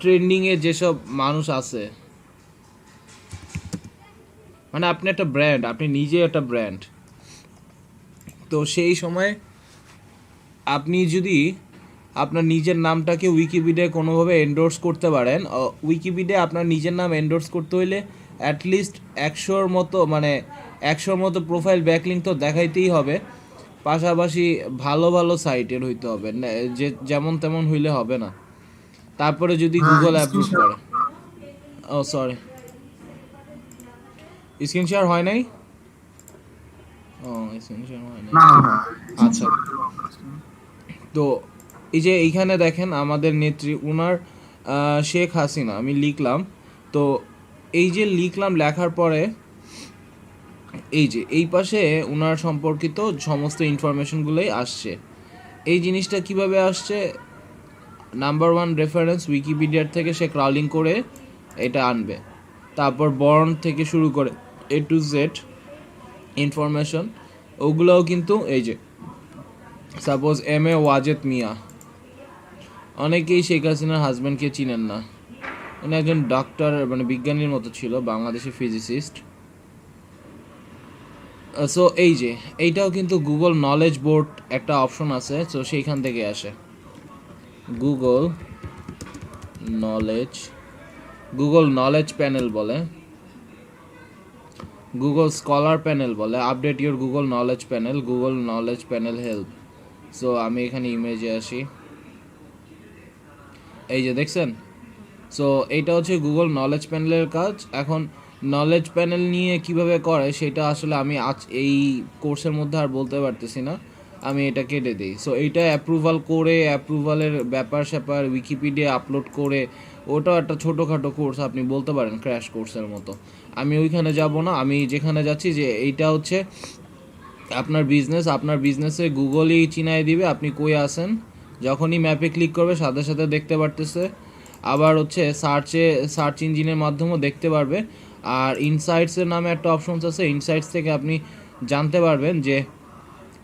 ট্রেন্ডিংয়ে যেসব মানুষ আছে, মানে আপনি একটা ব্র্যান্ড, আপনি নিজে একটা ব্র্যান্ড, তো সেই সময় আপনি যদি আপনার নিজের নামটাকে উইকিপিডিয়ায় কোনোভাবে এন্ডোর্স করতে পারেন, উইকিপিডিয়ায় আপনার নিজের নাম এন্ডোর্স করতে হইলে অ্যাটলিস্ট 100-র মতো প্রোফাইল ব্যাকলিঙ্ক তো দেখাইতেই হবে, পাশাপাশি ভালো ভালো সাইটের হইতে হবে, যে যেমন তেমন হইলে হবে না। তারপরে যদি গুগল অ্যাপ্রুভ করে। ও সরি, স্ক্রিন শেয়ার হয় নাই। ও স্ক্রিন শেয়ার হয় নাই, আচ্ছা। তো এই যে এইখানে দেখেন আমাদের নেত্রী উনার শেখ হাসিনা আমি লিখলাম, তো এই যে লিখলাম, লেখার পরে এই যে এই পাশে উনার সম্পর্কিত সমস্ত ইনফরমেশনগুলোই আসছে। এই জিনিসটা কিভাবে আসছে, নাম্বার 1 রেফারেন্স উইকিপিডিয়ার থেকে সে ক্রাউলিং করে এটা আনবে, তারপর বর্ন থেকে শুরু করে A to Z ইনফরমেশন, ওগুলোও কিন্তু এই যে সাপোজ MA ওয়াজেদ মিয়া, অনেকেই শেখ হাসিনার হাজব্যান্ডকে চিনেন না, উনি একজন ডক্টর, মানে বিজ্ঞানীর মতো ছিল, বাংলাদেশি ফিজিসিস্ট। সো এই যে এইটাও কিন্তু গুগল নলেজ বোর্ড একটা অপশন আছে, সো সেইখান থেকে আসে Google knowledge Google knowledge panel বলে, গুগল স্কলার প্যানেল বলে, update your Google knowledge panel, Google knowledge panel help. So আমি এখানে ইমেজে আসি, এই যে দেখছেন। সো এইটা হচ্ছে গুগল নলেজ প্যানেলের কাজ। এখন নলেজ প্যানেল নিয়ে কিভাবে করে সেটা আসলে আমি আজ এই কোর্সের মধ্যে আর বলতে পারতেছি না, আমি এটা কেটে দিই। সো এইটা অ্যাপ্রুভাল করে, অ্যাপ্রুভালের ব্যাপার স্যাপার উইকিপিডিয়া আপলোড করে, ওটাও একটা ছোটোখাটো কোর্স, আপনি বলতে পারেন ক্র্যাশ কোর্সের মতো। আমি ওইখানে যাব না, আমি যেখানে যাচ্ছি যে এইটা হচ্ছে আপনার বিজনেস, আপনার বিজনেসে গুগলই চিনাই দিবে আপনি কই আছেন। যখনই ম্যাপে ক্লিক করবে সাথে সাথে দেখতে পারতেছে। আবার হচ্ছে সার্চ ইঞ্জিনের মাধ্যমেও দেখতে পারবে। আর ইনসাইটসের নামে একটা অপশনস আছে, ইনসাইটস থেকে আপনি জানতে পারবেন যে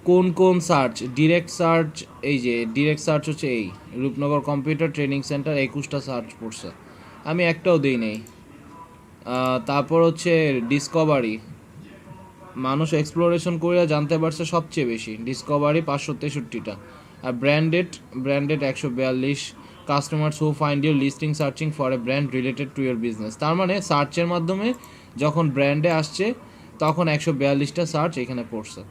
কোন কোন সার্চ, ডিরেক্ট সার্চ, এই যে ডিরেক্ট সার্চ হচ্ছে এই রূপনগর কম্পিউটার ট্রেনিং সেন্টার 21টা সার্চ পড়ছে, আমি একটাও দিই নেই। তারপর হচ্ছে ডিসকভারি, মানুষ এক্সপ্লোরেশন করে জানতে পারছে সবচেয়ে বেশি, ডিসকভারি 563টা। আর branded 142, customers who find your listing searching for a brand related to your business. তার মানে সার্চের মাধ্যমে যখন ব্র্যান্ডে আসছে তখন 142টা সার্চ এখানে পড়ছে।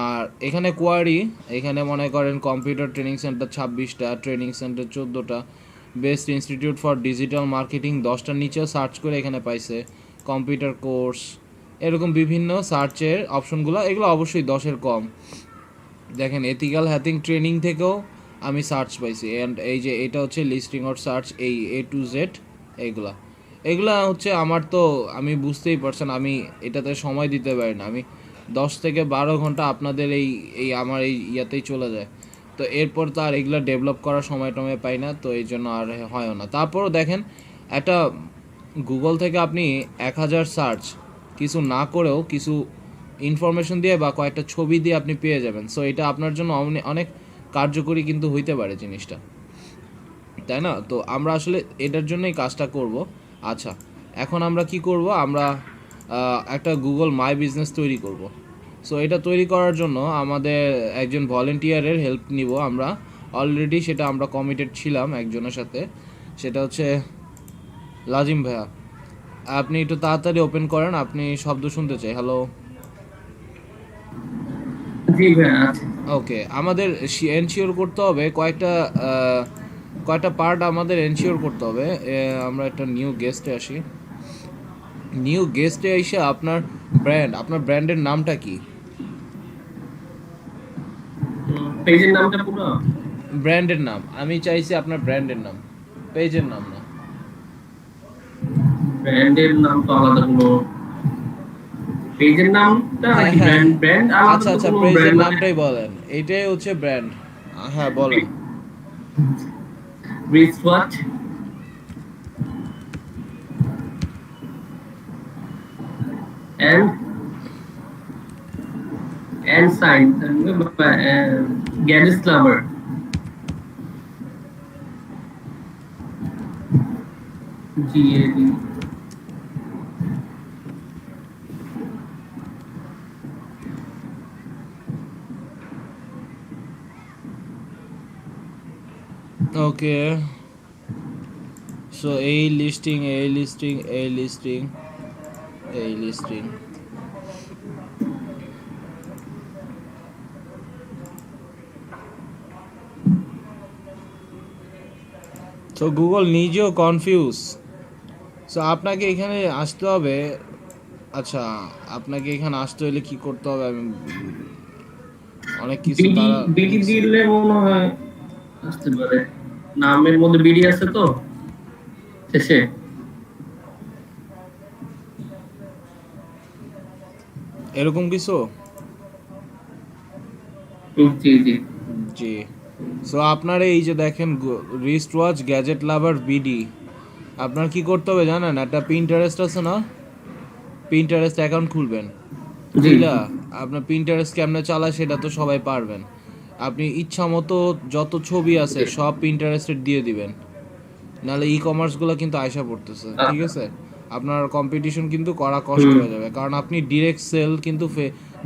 আর এখানে কোয়ারি, এখানে মনে করেন কম্পিউটার ট্রেনিং সেন্টার 26টা, ট্রেনিং সেন্টার 14টা, best institute for digital marketing 10টার নিচেও সার্চ করে এখানে পাইছে, কম্পিউটার কোর্স, এরকম বিভিন্ন সার্চের অপশনগুলো, এগুলো অবশ্যই 10-এর কম। দেখেন এথিক্যাল হ্যাকিং ট্রেনিং থেকেও আমি সার্চ পাইছি। অ্যান্ড এই যে এটা হচ্ছে লিস্টিং অর সার্চ, এই A to Z এগুলা হচ্ছে আমার, তো আমি বুঝতেই পারছেন আমি এটাতে সময় দিতে পারি না, আমি 10 থেকে 12 ঘন্টা আপনাদের এই আমার এই ইয়াতেই চলে যায়। তো এরপর তো আর এগুলো ডেভেলপ করার সময় টময় পাই না, তো এই জন্য আর হয়ও না। তারপরও দেখেন একটা গুগল থেকে আপনি 1000 সার্চ কিছু না করেও কিছু ইনফরমেশন দিয়ে বা কয়েকটা ছবি দিয়ে আপনি পেয়ে যাবেন। সো এটা আপনার জন্য অনেক কার্যকরী কিন্তু হইতে পারে জিনিসটা, তাই না? তো আমরা আসলে এটার জন্যই কাজটা করব। আচ্ছা, এখন আমরা কি করব, আমরা একটা গুগল মাই বিজনেস তৈরি করব। সো এটা তৈরি করার জন্য আমাদের একজন ভলেন্টিয়ারের হেল্প নিব আমরা। অলরেডি সেটা আমরা কমিটেড ছিলাম একজনের সাথে, সেটা হচ্ছে লাজিম ভাইয়া। আপনি একটু তাড়াতাড়ি ওপেন করেন, আপনি শব্দ শুনতে চাই। হ্যালো, জি ভাইয়া। ওকে। আমাদের এনশিওর করতে হবে কয়েকটা পার্ট আমাদের এনশিওর করতে হবে। আমরা একটা নিউ গেস্টে আসি। নিউ গেস্টে এসে আপনার ব্র্যান্ডের নামটা কি? পেজের নামটা পুরো ব্র্যান্ডের নাম আমি চাইছি, আপনার ব্র্যান্ডের নাম, পেজের নাম না। ব্র্যান্ডের নাম তো আলাদা কোনো, পেজের নামটা নাকি ব্র্যান্ড আলাদা? আচ্ছা আচ্ছা, কোনো পেজের ব্র্যান্ড নামটাই বলেন, এইটাই হচ্ছে ব্র্যান্ড। হ্যাঁ বলেন। রিসওয়াচ and science gadgets lover. GAD. Okay, so এই লিস্টিং সো গুগল নিজেও কনফিউজ। সো আপনাকে এখানে আসতে হবে। আচ্ছা, আপনাকে এখানে আসতে হলে কি করতে হবে? আমি অনেক কিছু তারা বিডি দিলে মনে হয় আসতে পারে, নামের মধ্যে বিডি আছে তো শেষে। এরকম কিছু। জি জি জি। সো আপনার এই যে দেখেন রিস্ট ওয়াচ গ্যাজেট লাভার বিডি, আপনার কি করতে হবে জানেন? একটা পিন্টারেস্ট আছে না, পিন্টারেস্ট অ্যাকাউন্ট খুলবেন। বুঝলা, আপনার পিন্টারেস্ট কেমনে চালায় সেটা তো সবাই পারবেন। আপনি ইচ্ছা মতো যত ছবি আছে সব পিন্টারেস্টেড দিয়ে দিবেন, নাহলে ই কমার্সগুলো কিন্তু আয়সা পড়তেছে, ঠিক আছে? আপনার কম্পিটিশন কিন্তু করা কষ্ট হয়ে যাবে, কারণ আপনি ডিরেক্ট সেল কিন্তু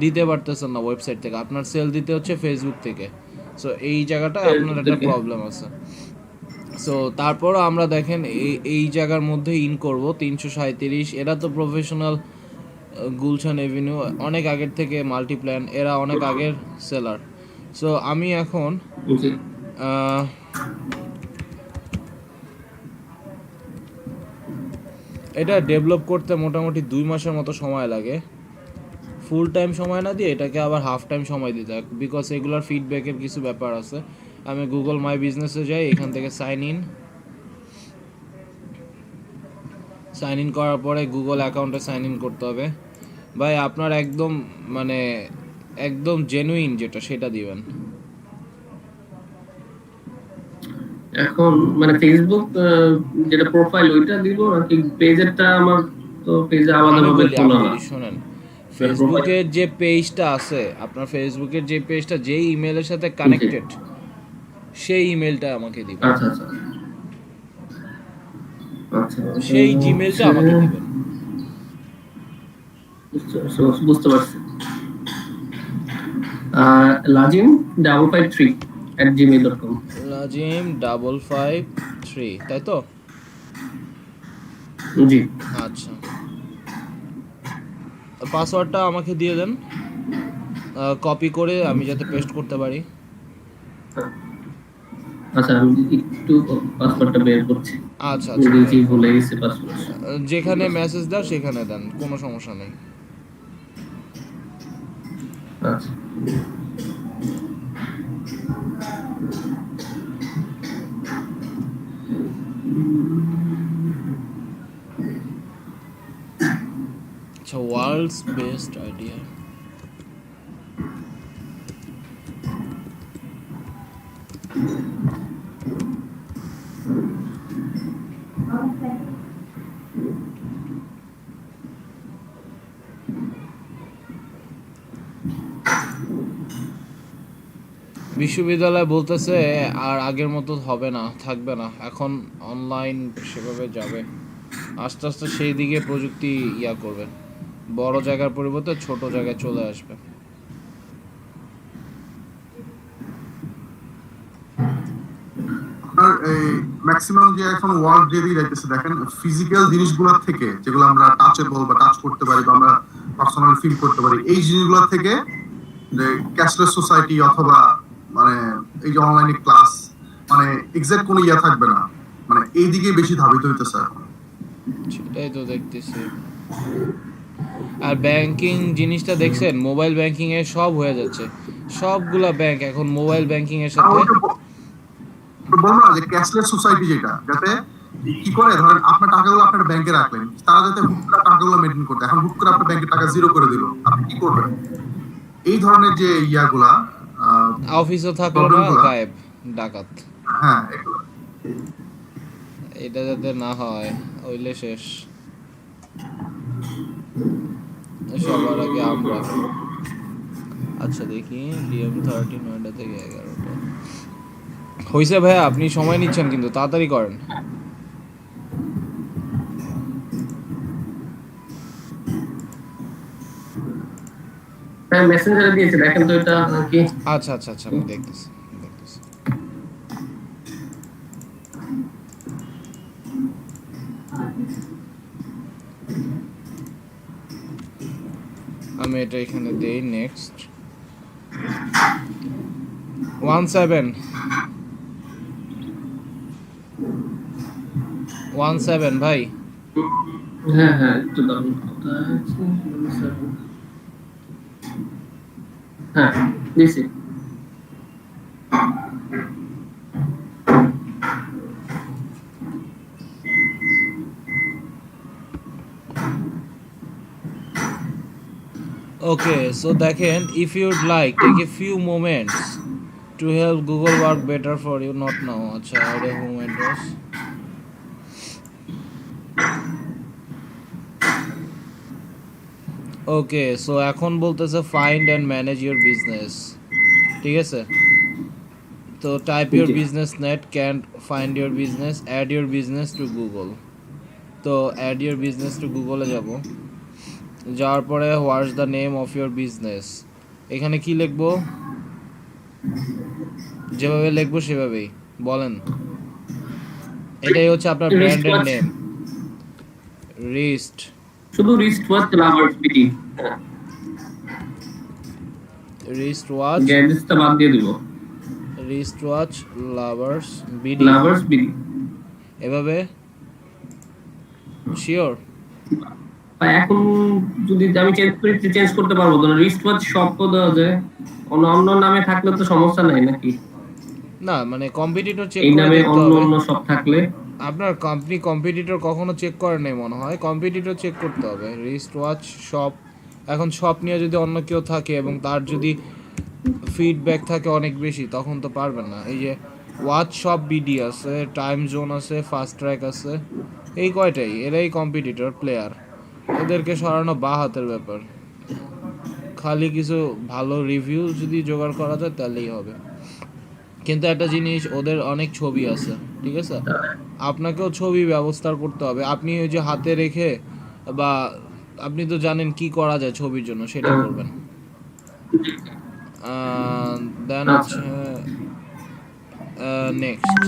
দিতে পারতেছেন না ওয়েবসাইট থেকে, আপনার সেল দিতে হচ্ছে ফেসবুক থেকে। সো এই জায়গাটা আপনার একটা প্রবলেম আছে। সো তারপরও আমরা দেখেন এই জায়গার মধ্যে ইন করব 337। এরা তো প্রফেশনাল, গুলশান এভিনিউ অনেক আগের থেকে, মাল্টিপ্ল্যান এরা অনেক আগের সেলার। সো আমি এখন জি আহ, এটা ডেভেলপ করতে মোটামুটি 2 মাসের মতো সময় লাগে। ফুল টাইম সময় না দিয়ে এটাকে আবার হাফ টাইম সময় দিতে হয়, বিকজ এগুলোর ফিডব্যাকের কিছু ব্যাপার আছে। আমি গুগল মাই বিজনেসে যাই, এখান থেকে সাইন ইন করার পরে গুগল অ্যাকাউন্টে সাইন ইন করতে হবে। ভাই আপনার একদম মানে একদম জেনুইন যেটা সেটা দিবেন। এখন মানে ফেসবুক যেটা প্রোফাইল ওইটা দিব নাকি পেজেরটা? আমার তো পেজে আমি আলাদাভাবে বলি খোলা না। শোনেন, ফেসবুকের যে পেজটা আছে, আপনার ফেসবুকের যে পেজটা যেই ইমেলের সাথে কানেক্টেড সেই ইমেলটা আমাকে দিবেন, আচ্ছা আচ্ছা আচ্ছা সেই জিমেলটা আমাকে দিবেন। বুঝতে পারছি। লাজিম 553@gmail.com। নাজিম 553, তাই তো? জি আচ্ছা, পাসওয়ার্ডটা আমাকে দিয়ে দেন, কপি করে আমি যাতে পেস্ট করতে পারি। আচ্ছা, আমি একটু পাসওয়ার্ডটা বের করছি। আচ্ছা আচ্ছা, জি ভুলে গেছি পাসওয়ার্ড। যেখানে মেসেজ দাও সেখানে দেন, কোনো সমস্যা নেই। আচ্ছা আচ্ছা, ওয়ার্ল্ডস বেস্ট আইডিয়া। বিশ্ববিদ্যালয় বলতেছে আর আগের মতো হবে না, থাকবে না, এখন অনলাইন সেভাবে যাবে। আস্তে আস্তে সেই দিকে প্রযুক্তি করবে, বড় জায়গার পরিবর্তে ছোট জায়গায় চলে আসবে। আপনার এই ম্যাক্সিমাম যে এখন ওয়ার্ক যেদিকে যাইতেছে দেখেন, ফিজিক্যাল জিনিসগুলোর থেকে যেগুলো আমরা টাচেবল বা টাচ করতে পারি বা আমরা পার্সোনালি ফিল করতে পারি, এই জিনিসগুলোর থেকে যে ক্যাশলেস সোসাইটি অথবা মানে এই যে অনলাইনে ক্লাস, মানে এক্সাক্ট কোনো থাকবে না, মানে এই দিকে বেশি ধাবিত হইতেছে এখন। সেটাই তো দেখতেছি। আর ব্যাংকিং জিনিসটা দেখছেন, মোবাইল ব্যাংকিং এ সব হয়ে যাচ্ছে, সবগুলা ব্যাংক এখন মোবাইল ব্যাংকিং এর সাথে। বলবো না যে ক্যাশলেস সোসাইটি, যেটা যাতে কি করে ধরেন আপনার টাকাগুলো আপনার ব্যাংকে রাখলেন, তারা যাতে হুট করে টাকাগুলো মেনটেন করতে, এখন হুট করে আপনার ব্যাংকে টাকা জিরো করে দিল, আপনি কি করবেন? এই ধরনের যে ইয়াগুলা অফিসে থাকলো না, গায়েব ডাকাত। হ্যাঁ এগুলো এটা যাতে না হয়, হইলে শেষ সবার আগে আমরা। আচ্ছা দেখি, DM30 নয়টা থেকে 11টা হয়েছে। ভাইয়া আপনি সময় নিচ্ছেন কিন্তু তাড়াতাড়ি করেন। হ্যাঁ, মেসেঞ্জারে দিয়েছি, দেখেন তো এটা কি। আচ্ছা আচ্ছা আচ্ছা, আমি দেখতেছি। আমি এটা এখানে দেই, নেক্সট 17 ভাই। হ্যাঁ হ্যাঁ, একটু দাম। হ্যাঁ দিছি। Okay, so দেখেন, if you'd like take a few moments to help Google work better for you, not now. আচ্ছা, add a home address. Okay, so এখন বলতেছে find and manage your business, ঠিক আছে? তো type your business net, can't find your business, add your business to Google. তো add your business to Google এ যাব, যাওয়ার পরে what's the name of your business, এখানে কি লিখবো? যেভাবে লিখবো সেভাবেই বলেন। এটাই হচ্ছে আপনার রিস্ট ব্র্যান্ডের ওয়াচ, নেম, রিস্ট শুধু wrist watch lovers BD, wrist watch, গ্যাজেটসটা বাদ দিয়ে দিব, wrist watch lovers BD, lovers BD. এভাবে শিওর। এখন যদি আমি চেঞ্জ করতে পারবো তো, রিস্ট ওয়াচ শপ দেওয়া যায়, অন্য অন্য নামে থাকলে তো সমস্যা নাই নাকি? না মানে কম্পিটিটর চেক এই করে নামে দেখতে অন্য হবে। অন্য সব থাকলে আপনার কোম্পানি কম্পিটিটর কখনো চেক করে নাই মনে হয়, কম্পিটিটর চেক করতে হবে। রিস্ট ওয়াচ শপ, এখন শপ নিয়ে যদি অন্য কেউ থাকে এবং তার যদি ফিডব্যাক থাকে অনেক বেশি, তখন তো পারবেন না। এই যে ওয়াচ শপ বিডি আছে, টাইম জোন আছে, ফাস্ট ট্র্যাক আছে, এই কয়টাই, এরাই কম্পিটিটর প্লেয়ার। এদেরকে সরানো বা হাতের ব্যাপার, খালি কিছু ভালো রিভিউ যদি জোগাড় করা যায় তাহলেই হবে। কিন্তু একটা জিনিস, ওদের অনেক ছবি আছে, ঠিক আছে, আপনাকেও ছবি ব্যবস্থা করতে হবে। আপনি ওই যে হাতে রেখে বা আপনি তো জানেন কি করা যায় ছবির জন্য, সেটা করবেন। দেন হচ্ছে next,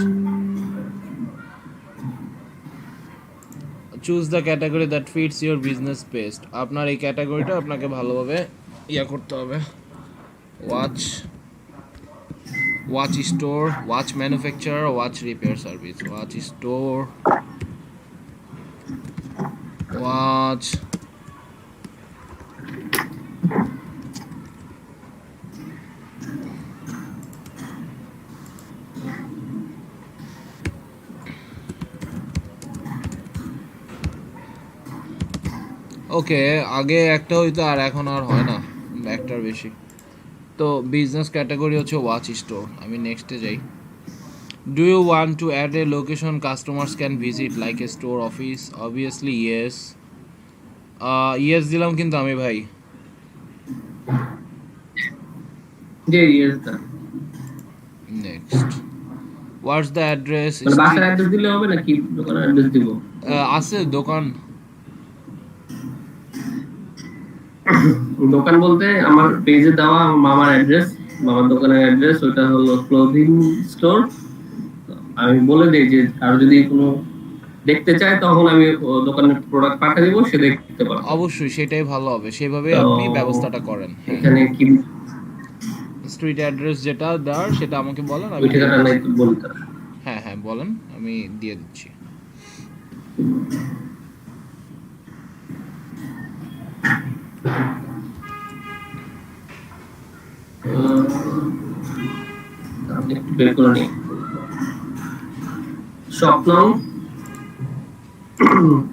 choose the category that fits your business best. আপনার এই ক্যাটাগরিটা আপনাকে ভালোভাবে ইয়া করতে হবে। Watch, watch store, watch manufacturer, watch repair service, watch store, watch okay, আগে একটা হইতো আর এখন আর হয় না, একটার বেশি। তো বিজনেস ক্যাটাগরি হচ্ছে ওয়াচ স্টোর। আমি নেক্সটে যাই। Do you want to add a location customers can visit like a store office? Obviously yes. Yes দিলাম কিন্তু আমি ভাই। যে ইয়েসটা নেক্সট, হোয়াটস দ্য অ্যাড্রেস? মানে বাসার অ্যাড্রেস দিলে হবে নাকি দোকানের অ্যাড্রেস দিব? আছে দোকান। দোকান বলতে আমার পেজে দেওয়া আমার মামার অ্যাড্রেস, মামার দোকানের অ্যাড্রেস, ওটা হলো ক্লোথিং স্টোর। আমি বলে দিই যে আর যদি কোনো দেখতে চায় তখন আমি দোকানের প্রোডাক্ট পাঠিয়ে দিব, সে দেখতে পারবে। অবশ্যই সেটাই ভালো হবে, সেভাবে তো আপনি ব্যবস্থাটা করেন। এখানে কি স্ট্রিট অ্যাড্রেস যেটা দেওয়ার সেটা আমাকে বলেন, আমি ওই দিয়ে ঠিকানা নাই দিচ্ছি। তো বলতে। হ্যাঁ হ্যাঁ বলেন, আমি দিয়ে দিচ্ছি। আপনি একটু বের করে নিন। স্বপ্ন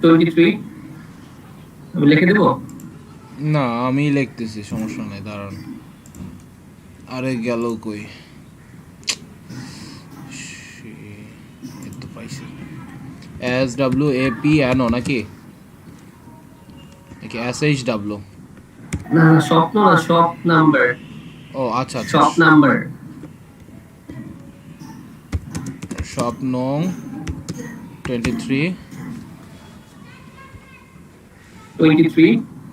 23, আমি লিখে দেবো। না আমি লিখতেছি, সমস্যা নেই, দাঁড়ান। আরে গেল কই, এই তো পাইছি। SWAPNO নাকি SHW? না স্বপ্ন না, শপ নাম্বার। ও আচ্ছা আচ্ছা, শপ নাম্বার শপ নং 23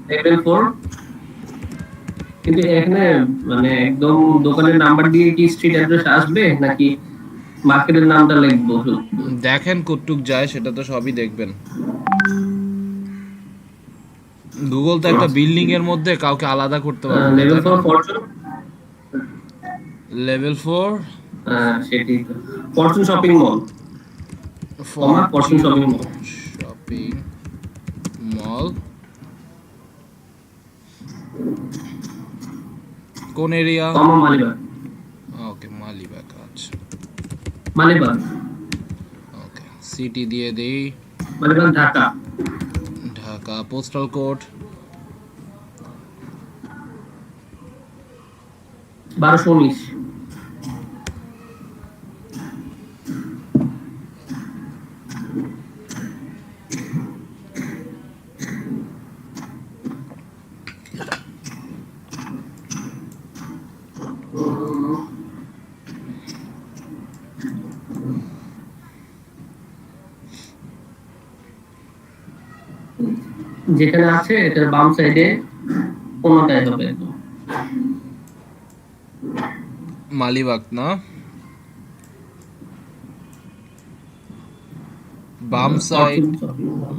লেভেল 4। কিন্তু এখানে মানে একদম দোকানের নাম্বার দিয়ে কি স্ট্রিট অ্যাড্রেস আসবে নাকি মার্কেটের নামটা লিখবো? দেখেন কতটুক যায়, সেটা তো সবই দেখবেন। গুগল তো একটা বিল্ডিং এর মধ্যে কাউকে আলাদা করতে পারবে না, লেভেল তাই 4 না? ফরচুন, লেভেল 4 সেটাই তো, Fortune shopping mall, Fortune shopping mall, shopping mall. কোন এরিয়া? মালিবাগ। ওকে মালিবাগ, আচ্ছা মালিবাগ, ওকে। সিটি দিয়ে দেই, মালিবাগ ঢাকা। ঢাকা। Postal code 1219। যেখানে আছে এটার বাম সাইডে কোনটায় হবে? মালিবাগ না? বাম সাইড ফরচুন শপিং মল।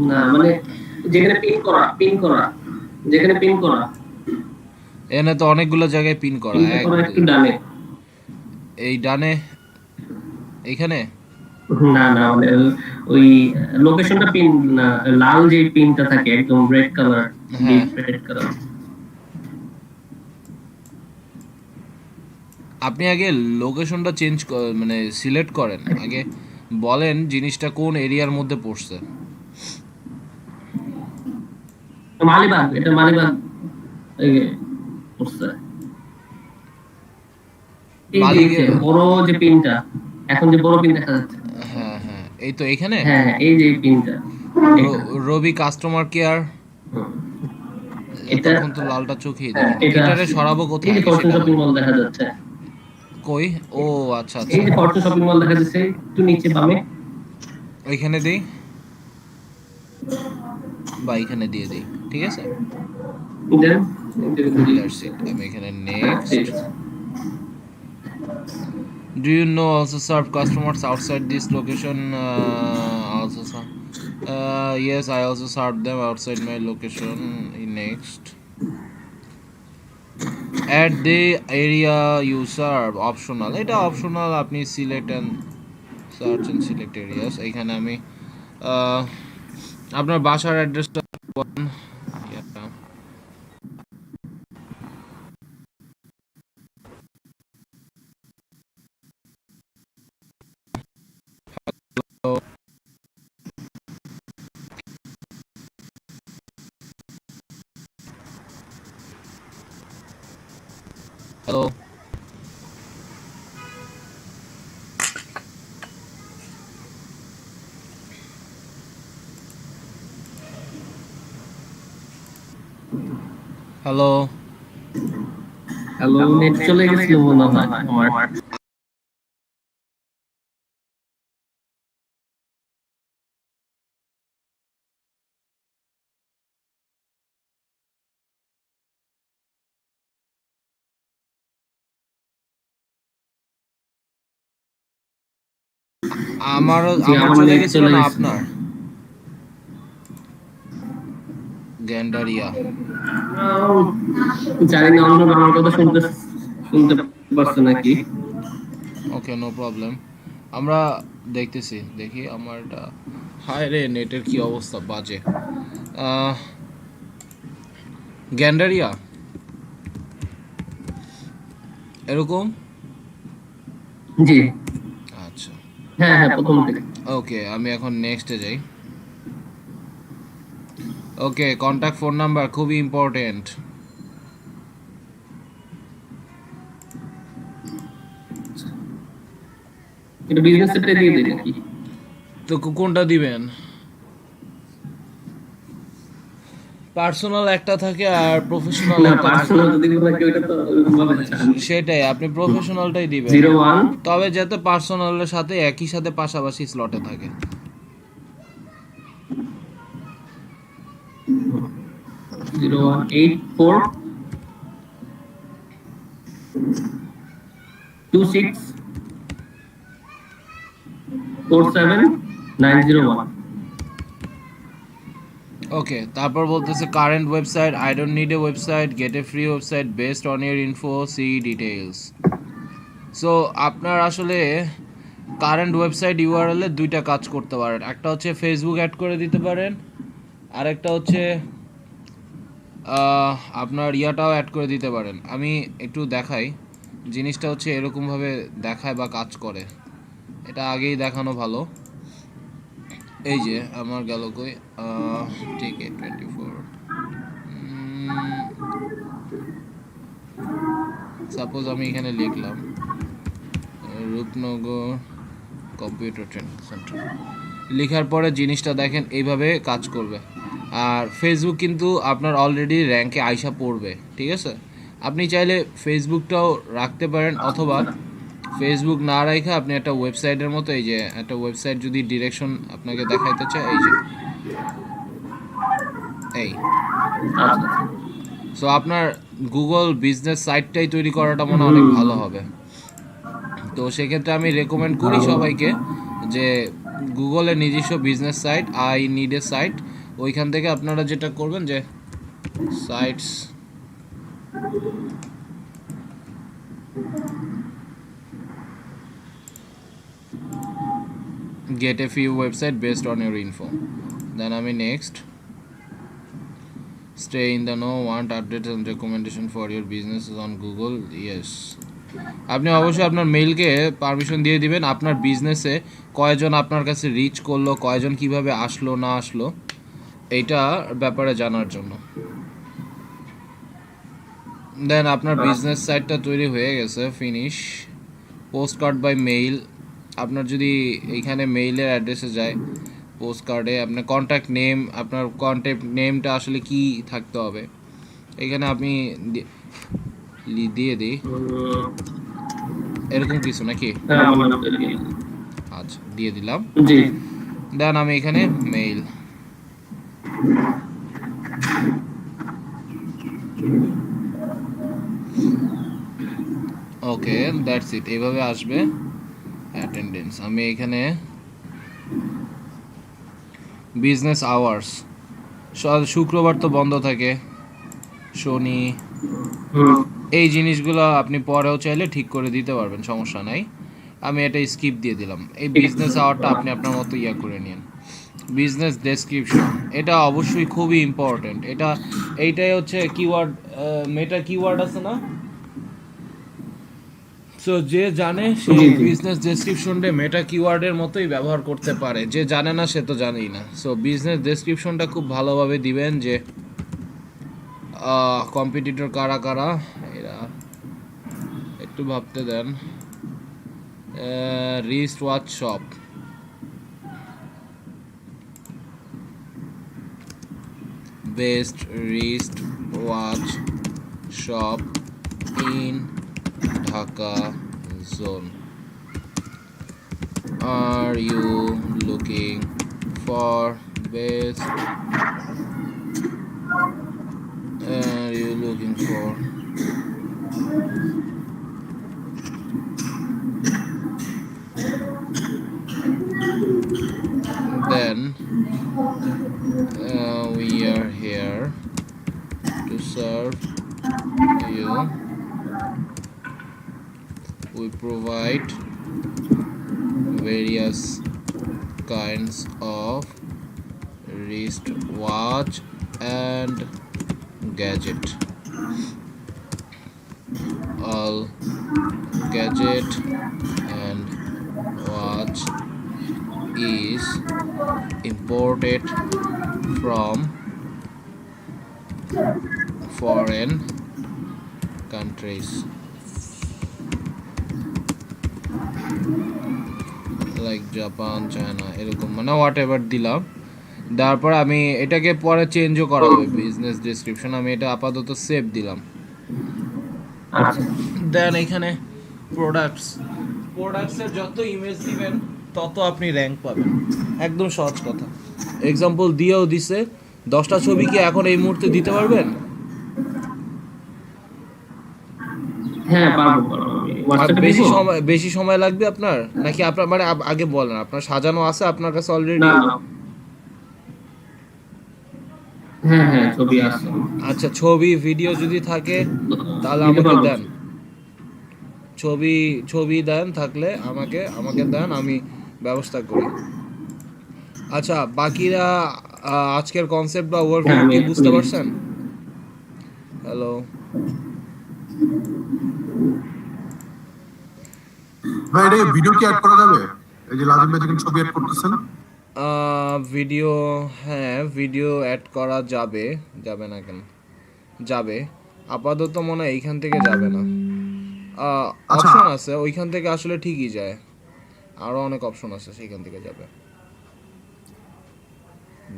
না মানে যেখানে পিন করা যেখানে পিন করা এখানে তো অনেকগুলো জায়গায় পিন করা, পিনটা এক করা দুই। একটু ডানে। এই ডানে এইখানে না না মানে ওই লোকেশনটা পিন না, লাল যে পিনটা থাকে একদম রেড কালার, হ্যাঁ। Deep red colour. আপনি আগে লোকেশনটা চেঞ্জ মানে সিলেক্ট করেন, আগে বলেন জিনিসটা কোন এরিয়ার মধ্যে পড়ছে। মালিবাগ, এটা মালিবাগ এই পড়ছে। এই যে মালিবাগ- বড় যে পিনটা, এখন যে বড় পিন দেখা যাচ্ছে, হ্যাঁ হ্যাঁ, এই তো এখানে হ্যাঁ হ্যাঁ, এই যে এই পিনটা, রবি কাস্টমার কেয়ার। এটা তখন তো লালটা চোখেই হ্যাঁ, দেখি। এটা এটারে সরাবো এই কোথায় যে আগে ফরচুন সেটা শপিং বলেন। মল দেখা যাচ্ছে, কই? ও আচ্ছা এই আচ্ছা, যে ফরচুন শপিং মল দেখা যাচ্ছে একটু নিচে বামে। ওইখানে দিই বা এখানে দিয়ে দিই, ঠিক আছে। দেন That's it. আমি এখানে next. Do you know also serve customers outside this location? Also serve. Yes, I also serve them outside my location. Next. At the area you serve, optional. এটা optional, আপনি select and search and select areas. এখানে আমি আপনার বাসার অ্যাড্রেসটা বলেন। Yeah. Hello. Hello. Hello, net চলে গেছিল মনে হয় আমার। আমার জি, আমার চলে নেট গেছিল চলে না গেছিল। আপনার? গ্যান্ডারিয়া। জানি না অন্য আমার কথা শুনতে পারছে নাকি। ওকে, নো প্রবলেম। আমরা দেখতেছি, দেখি আমার এটা। হায় রে, নেটের কি অবস্থা বাজে। গ্যান্ডারিয়া এরকম। জি আচ্ছা, হ্যাঁ হ্যাঁ, প্রথম থেকে। ওকে, আমি এখন নেক্সটে যাই। ওকে, কন্ট্যাক্ট ফোন নাম্বার খুবই ইম্পর্টেন্ট। এটা বিজনেস সেক্টরে দিয়ে দিই নাকি? তো কোনটা দিবেন? পার্সোনাল একটা থাকে আর প্রফেশনাল না, একটা থাকে। পার্সোনাল যদি দিব নাকি ওটা তো ওরকম ভাবে চান। সেটাই, আপনি প্রফেশনালটাই দিবেন। 01 তবে যাতে পার্সোনালের সাথে একই সাথে পাশাপাশি স্লটে থাকে। 0184 26 47 901। ওকে, তারপর বলতেছে current website, I don't need a website, get a free website based on your info, see details. So আপনার আসলে কারেন্ট ওয়েবসাইট ইউআরএল এ দুইটা কাজ করতে পারেন। একটা হচ্ছে ফেসবুক অ্যাড করে দিতে পারেন, আর একটা হচ্ছে আপনার ইয়াটাও অ্যাড করে দিতে পারেন। আমি একটু দেখাই, জিনিসটা হচ্ছে এরকমভাবে দেখায় বা কাজ করে। এটা আগেই দেখানো ভালো। এই যে আমার গেল কই, টিকে 24। সাপোজ আমি এখানে লিখলাম রূপনগর কম্পিউটার ট্রেনিং সেন্টার, লেখার পরে জিনিসটা দেখেন এইভাবে কাজ করবে। আর ফেসবুক কিন্তু আপনার অলরেডি র্যাঙ্কে আইসা পড়বে, ঠিক আছে। আপনি চাইলে ফেসবুকটাও রাখতে পারেন, অথবা ফেসবুক না রাখা আপনি একটা ওয়েবসাইটের মতো, এই যে একটা ওয়েবসাইট যদি ডিরেকশন আপনাকে দেখাইতে চায়, এই যে এই। সো আপনার গুগল বিজনেস সাইটটাই তৈরি করাটা মনে হয় অনেক ভালো হবে। তো সেক্ষেত্রে আমি রেকমেন্ড করি সবাইকে যে গুগলের নিজস্ব business site I need a site, ওইখান থেকে আপনারা যেটা করবেন যে sites get a few website based on your info. Then আমি next stay in the know, want updates and recommendation for your businesses on Google. Yes, আপনি অবশ্যই আপনার মেইলকে পারমিশন দিয়ে দিবেন আপনার বিজনেসে কয়জন আপনার কাছে রিচ করলো, কয়জন কিভাবে আসলো না আসলো এইটা ব্যাপারে জানার জন্য। দেন আপনার বিজনেস সাইটটা তৈরি হয়ে গেছে, finish. Postcard by mail, আপনার যদি এইখানে মেইলের অ্যাড্রেসে যায় পোস্ট কার্ডে আপনার কন্ট্যাক্ট নেম, আপনার কন্ট্যাক্ট নেমটা আসলে কি থাকতে হবে এখানে আমি দিয়ে দিই এরকম কিছু নাকি? হ্যাঁ আমার নামটা দিয়ে দিন। আচ্ছা দিয়ে দিলাম। জি দেন আমি এখানে মেইল, ওকে দ্যাটস ইট, এইভাবে আসবে অ্যাটেন্ডেন্স। আমি এখানে বিজনেস আওয়ার্স, শুক্রবার তো বন্ধ থাকে, শনি, এই জিনিসগুলো আপনি পরেও চাইলে ঠিক করে দিতে পারবেন, সমস্যা নাই। আমি এটা স্কিপ দিয়ে দিলাম। এই বিজনেস আওয়ারটা আপনি আপনার মতো ইয়া করে নিন। বিজনেস ডেসক্রিপশন, এটা অবশ্যই খুবই ইম্পর্টেন্ট। এইটাই হচ্ছে কিওয়ার্ড, মেটা কিওয়ার্ড আছে না, সো যে জানে সে বিজনেস ডেসক্রিপশনটা মেটা কিওয়ার্ডের মতোই ব্যবহার করতে পারে, যে জানে না সে তো জানেই না। সো বিজনেস ডেসক্রিপশনটা খুব ভালোভাবে দিবেন যে কম্পিটিটর কারা কারা, এরা একটু ভাবতে দেন। Wrist watch shop, best wrist watch shop in Dhaka zone. Are you looking for best? Are you looking for then we are here to serve you. We provide various kinds of wristwatch and gadget. All gadget and watch is imported from foreign countries like Japan, China, এরকম মানে হোয়াট এভার দিলাম। তারপর আমি এটাকে পরে চেঞ্জও করা হবে বিজনেস ডেসক্রিপশন, আমি এটা আপাতত সেভ দিলাম। দেন এখানে প্রোডাক্টসের যত ইমেজ দিবেন তত আপনি র্যাঙ্ক পাবেন, একদম সহজ কথা। এক্সাম্পল দিয়েও দিছে, 10টা ছবি কি এখন এই মুহূর্তে দিতে পারবেন? হ্যাঁ পারবো পারবো। WhatsApp-এ বেশি সময় লাগবে আপনার নাকি? আপনার মানে আগে বলেন আপনার সাজানো আছে আপনার কাছে অলরেডি? না হ্যাঁ হ্যাঁ ছবি আছে। আচ্ছা ছবি ভিডিও যদি থাকে তাহলে আমাকে দেন, ছবি দেন থাকলে আমাকে দেন, আমি ব্যবস্থা করি। আচ্ছা বাকিরা আজকের কনসেপ্ট বা ওভারভিউ কি বুঝতে পারছেন? হ্যালো ভাই এটা ভিডিও কি অ্যাড করা যাবে? এই যে লাজিম ভাই যখন ছবি অ্যাড করতেছেন ভিডিও, হ্যাঁ ভিডিও অ্যাড করা যাবে, যাবে না কেন? যাবে, আপাতত মনে হয় এইখান থেকে যাবে না, অপশন আছে ওইখান থেকে আসলে ঠিকই যায়, আরো অনেক অপশন আছে সেইখান থেকে যাবে।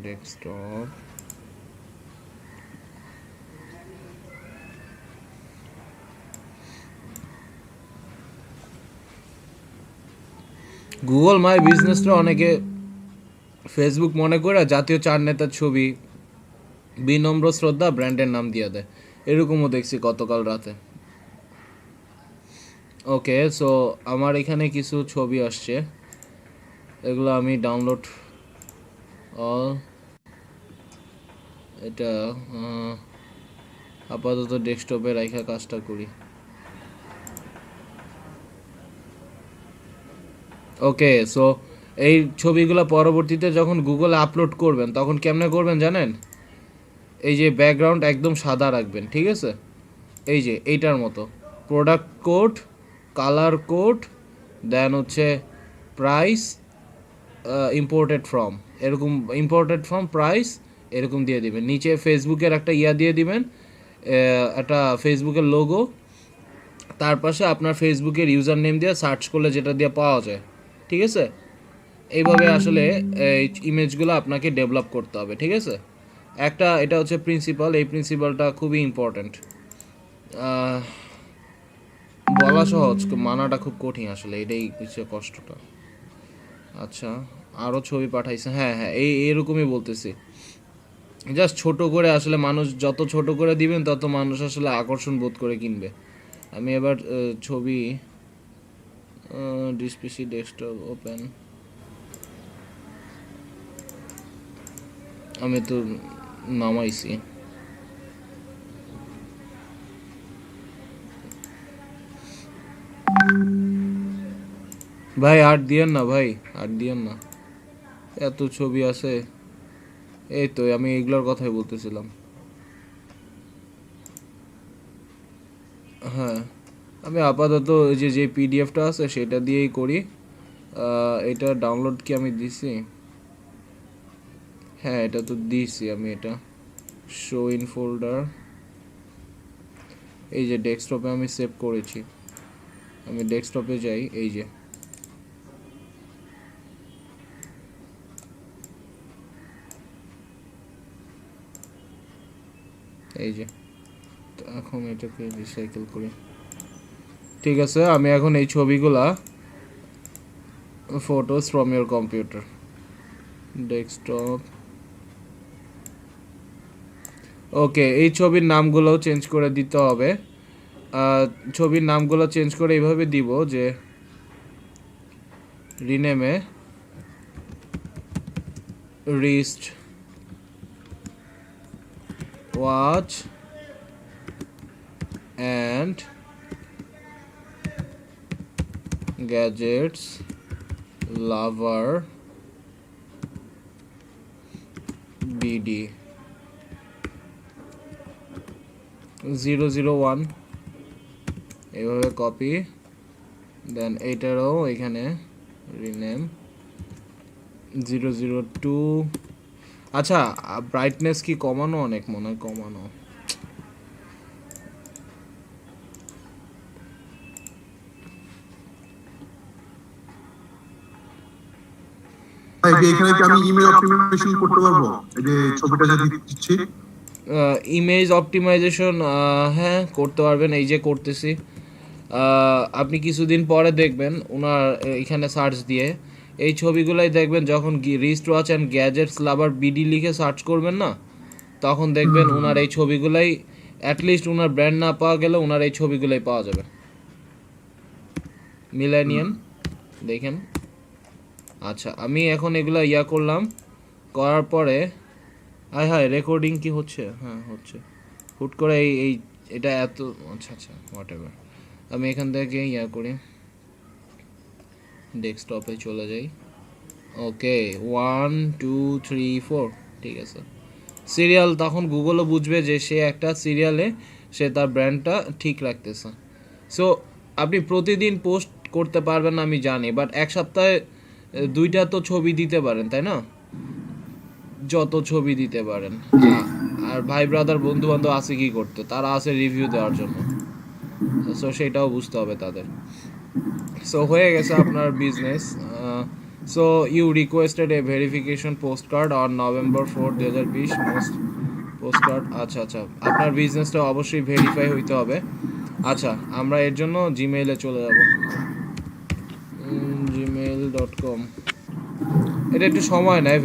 ডেস্কটপ, গুগল মাই বিজনেসটা অনেকে ফেসবুক মনে করে জাতীয় 4 নেতার ছবি, বিনম্র শ্রদ্ধা ব্র্যান্ডের নাম দিয়ে দেয়, এরকমও দেখছি গতকাল রাতে। ওকে, সো আমার এখানে কিছু ছবি আসছে, এগুলো আমি ডাউনলোড অল, এটা আপাতত ডেস্কটপে রাখা কাজটা করি। ওকে, সো এই ছবিগুলো পরবর্তীতে যখন গুগলে আপলোড করবেন তখন কেমনে করবেন জানেন? এই যে ব্যাকগ্রাউন্ড একদম সাদা রাখবেন, ঠিক আছে? এই যে এইটার মতো প্রোডাক্ট কোড, কালার কোড, দেন হচ্ছে প্রাইস, ইম্পোর্টেড ফ্রম, এরকম ইম্পোর্টেড ফ্রম প্রাইস এরকম দিয়ে দিবেন। নিচে ফেসবুকের একটা ইয়া দিয়ে দিবেন, একটা ফেসবুকের লোগো, তার পাশে আপনার ফেসবুকের ইউজার নেম দিয়ে সার্চ করলে যেটা দিয়ে পাওয়া যায়, ঠিক আছে? এইভাবে আসলে এই ইমেজগুলো আপনাকে ডেভেলপ করতে হবে, ঠিক আছে? একটা এটা হচ্ছে প্রিন্সিপাল, এই প্রিন্সিপালটা খুবই ইম্পর্ট্যান্ট। বলা সহজ, মানাটা খুব কঠিন আসলে, এটাই হচ্ছে কষ্টটা। আচ্ছা, আরও ছবি পাঠাইছে, হ্যাঁ হ্যাঁ, এরকমই বলতেছি। জাস্ট ছোট করে আসলে, মানুষ যত ছোট করে দিবেন তত মানুষ আসলে আকর্ষণ বোধ করে কিনবে। আমি এবার ছবি ডিসপিসি ডেস্কটপ ওপেন, আমি তো নামাইছি। ভাই আর দিয়েন না, ভাই আর দিয়েন না, এত ছবি আছে। এই তো আমি এগুলোর কথাই বলতেছিলাম। হ্যাঁ, আমি আপাতত ওই যে পিডিএফটা আছে সেটা দিয়েই করি। এটা ডাউনলোড কি আমি দিছি? হ্যাঁ, এটা তো দিছি আমি। এটা শো ইন ফোল্ডার, এই যে ডেস্কটপে আমি সেভ করেছি। আমি ডেস্কটপে যাই, এই যে এই যে, তো এখন এটাকে রিসাইকেল করি। ঠিক আছে, আমি এখন এই ছবিগুলা photos from your computer desktop, ওকে, এই ছবির নামগুলোও চেঞ্জ করে দিতে হবে। ছবির নামগুলো চেঞ্জ করে এইভাবে দিব যে রিনেমে wrist watch and gadgets lover BD 001, এইভাবে কপি, দেন এইটারও এখানে রিনেম 002। আচ্ছা, ব্রাইটনেস কি কমানো? অনেক মনে হয় কমানো। এখানে কি আমি ইমেল অপটিমাইজেশন করতে পারবো? এই যে ছবিটা যদি দিচ্ছি, ইমেজ অপটিমাইজেশন, হ্যাঁ করতে পারবেন, এই যে করতেছি। আপনি কিছুদিন পরে দেখবেন ওনার এখানে সার্চ দিয়ে এই ছবিগুলাই দেখবেন, যখন wrist watch and gadgets lover BD লিখে সার্চ করবেন না, তখন দেখবেন ওনার এই ছবিগুলাই, অ্যাটলিস্ট ওনার ব্র্যান্ড না পাওয়া গেলে ওনার এই ছবিগুলাই পাওয়া যাবে। মিলেনিয়ান দেখেন। আচ্ছা, আমি এখন এগুলা ইয়া করলাম, করার পরে হাই হাই রেকর্ডিং কি হচ্ছে? হ্যাঁ হচ্ছে। হুট করে এই এটা এত, আচ্ছা আচ্ছা হোয়াট এভার। আমি এখান থেকে ইয়া করি, ডেস্কটপে চলে যাই। ওকে, 1 2 3 4, ঠিক আছে। সিরিয়াল, তখন গুগলও বুঝবে যে সে একটা সিরিয়ালে সে তার ব্র্যান্ডটা ঠিক রাখতেছে। সো আপনি প্রতিদিন পোস্ট করতে পারবেন না আমি জানি, বাট এক সপ্তাহে 2টা তো ছবি দিতে পারেন, তাই না? যত ছবি দিতে পারেন। আর ভাই ব্রাদার বন্ধু বান্ধব আছে কি করতে? তারা আছে রিভিউ দেওয়ার জন্য। সো সেটাও বুঝতে হবে তাদের। সো হয়ে গেছে আপনার business. So you requested a verification postcard on November 4, 2020 most postcard. আচ্ছা আচ্ছা, আপনার বিজনেসটা অবশ্যই ভেরিফাই হইতে হবে। আচ্ছা, আমরা এর জন্য জিমেইলে চলে যাব, gmail.com। এটা একটু সময় নেয়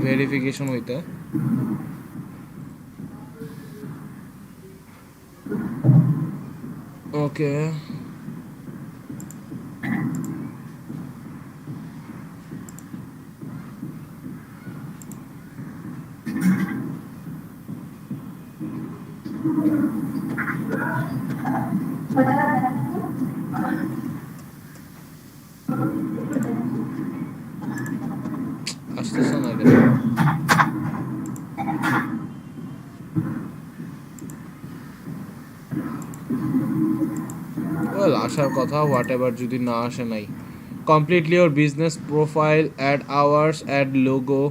ভেরিফিকেশন হইতে। ওকে, আসতেছে না কেন? ওয়েল, আসার কথা, হোয়াট এভার, যদি না আসে নাই। Completely your business profile, add hours, add logo.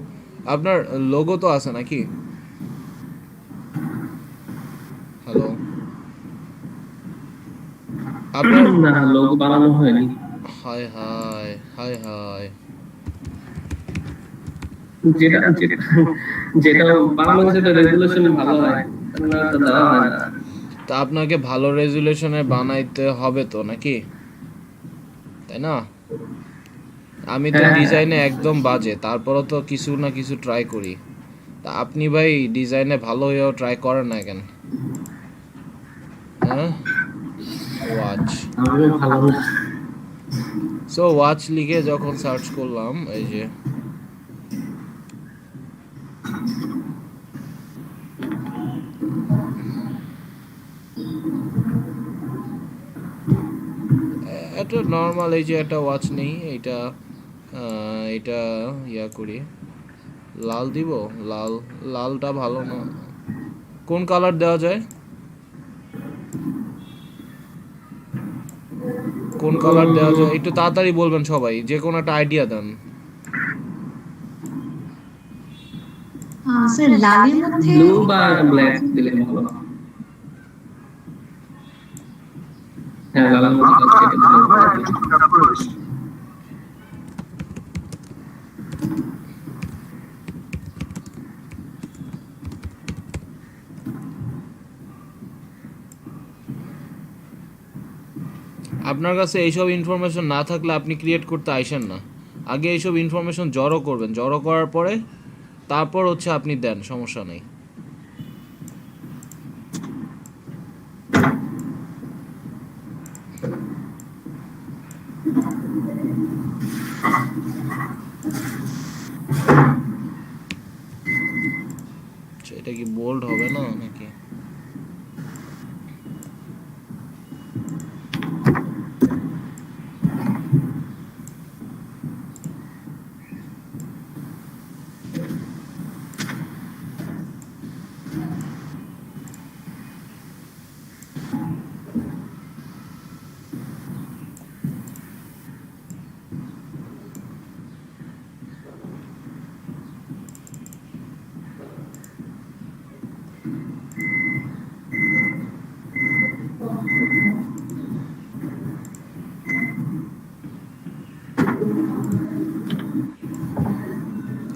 আপনার লোগো তো আছে নাকি? হ্যালো, আপনার না, লোগো বানানো হয়নি। হায় হায় হায় হায়, যেটা যেটা যেটা বানানো হয়েছে সেটা রেজুলেশন ভালো হয়, না তো দেওয়া হয় না। তা আপনাকে ভালো রেজুলেশনে বানাইতে হবে তো নাকি, তাই না? আমি তো হ্যাঁ। ডিজাইনে একদম বাজে, তারপরও তো কিছু না কিছু ট্রাই করি। তা আপনি ভাই ডিজাইনে ভালো হয়েও ট্রাই করেন না কেন? হ্যাঁ, ওয়াচ। আমিও ভালো না। সো ওয়াচ লিখে যখন সার্চ করলাম, এই যে একটা নর্মাল, এই যে একটা ওয়াচ নেই, এটা এটা ইয়া করি, লাল দিব। লাল, লালটা ভালো না। কোন কালার দেওয়া যায়? কোন কালার দেওয়া যায় একটু তাড়াতাড়ি বলবেন সবাই, যে কোনো একটা আইডিয়া দেন। স্যার লালের মধ্যে ব্লু বা ব্ল্যাক দিলে ভালো। হ্যাঁ, লাল মতো কেটে দিলে লাল ভাই ভালো। একদম কাটা করে বেশি। আপনার কাছে এইসব ইনফরমেশন না থাকলে আপনি ক্রিয়েট করতে আইসেন না। আগে এইসব ইনফরমেশন জড়ো করবেন, জড়ো করার পরে তারপর হচ্ছে আপনি দেন, সমস্যা নেই। আচ্ছা, এটা কি বোল্ড হবে না নাকি?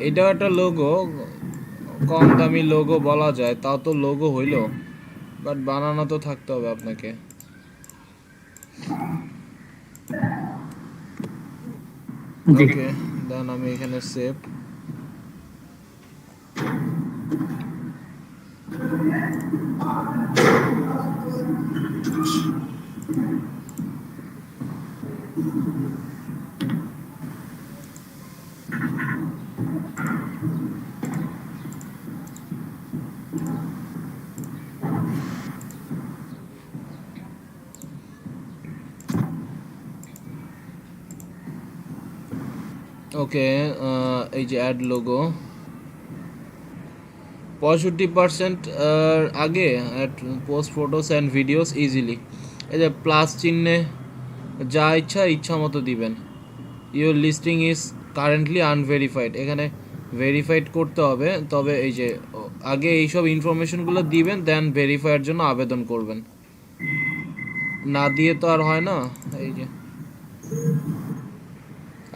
এটাও একটা লোগো, কম দামি লোগো বলা যায়, তাও তো লোগো হইলো, বাট বানানো তো থাকতে হবে আপনাকে। জি। ওকে, দেন আমি এখানে সেভ। ওকে, এই যে অ্যাড লোগো 65% আগে post photos and videos easily. এই যে প্লাস চিহ্নে যা ইচ্ছা মতো দিবেন। Your listing is currently unverified, এখানে ভেরিফাইড করতে হবে। তবে এই যে আগে এইসব ইনফরমেশনগুলো দিবেন, দেন ভেরিফাইয়ের জন্য আবেদন করবেন। না দিয়ে তো আর হয় না। এই যে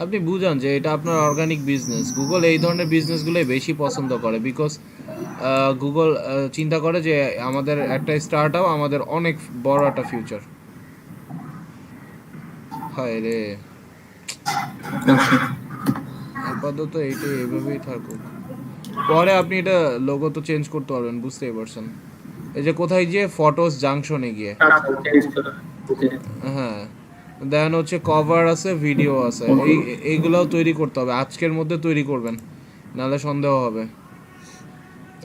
আপনি বুঝান যে এটা আপনার অর্গানিক বিজনেস। গুগল এই ধরনের বিজনেসগুলোই বেশি পছন্দ করে, বিকজ গুগল চিন্তা করে যে আমাদের একটা স্টার্ট আপ, আমাদের অনেক বড় একটা ফিউচার। হায় রে, আপাতত এইটাই এভাবেই থাকুক। পরে আপনি এটা লোগো তো চেঞ্জ করতে পারবেন, বুঝতেই পারছেন। এই যে কোথায় গিয়ে ফটোস জাংশনে গিয়ে, আচ্ছা, চেঞ্জ করে। জি। হ্যাঁ, দেন হচ্ছে কভার আছে, ভিডিও আছে, এইগুলাও তৈরি করতে হবে, আজকের মধ্যে তৈরি করবেন, নাহলে সন্দেহ হবে।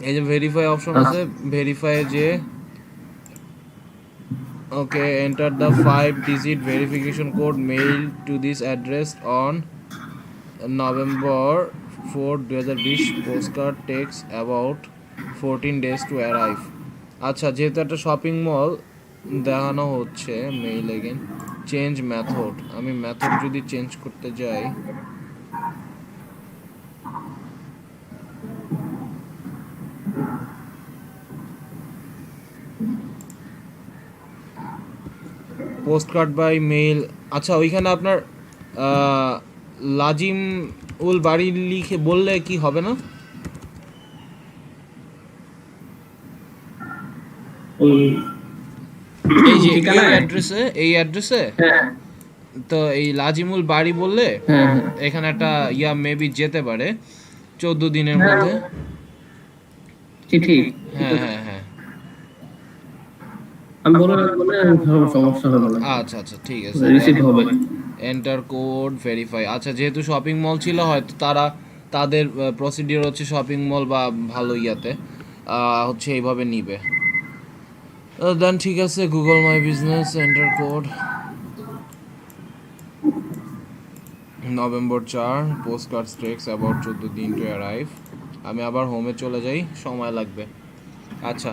এই যে ভেরিফাই অপশন আছে, ভেরিফাই যে Okay, enter the 5-digit verification code mailed to this address on November 4, 2020. Postcard takes about 14 days to arrive. আচ্ছা, যেহেতু একটা শপিং মল দেখানো হচ্ছে, মেইল এগেন চেঞ্জ মেথড। আমি মেথড যদি চেঞ্জ করতে যাই, পোস্ট কার্ড বাই মেইল। আচ্ছা, ওইখানে আপনার লাজিম উল বাড়ি লিখে বললে কি হবে না? এই যে এই অ্যাড্রেসে হ্যাঁ তো এই লাজিমুল বাড়ি বললে হ্যাঁ এখানে একটা মেবি যেতে পারে 14 দিনের মধ্যে। চিঠি। হ্যাঁ হ্যাঁ হ্যাঁ, আমি বলে সমস্যা হবে না। আচ্ছা আচ্ছা, ঠিক আছে। রিসিভ হবে। Enter code verify. আচ্ছা, যেহেতু শপিং মল ছিল, হয়তো তাদের প্রসিডিওর হচ্ছে শপিং মল বা ভালো ইয়াতে হচ্ছে এইভাবে নিবে। দেন ঠিক আছে, Google my business, enter code November 4, post card text about 14 দিন টু অ্যারাইভ। আমি আবার হোমে চলে যাই, সময় লাগবে। আচ্ছা,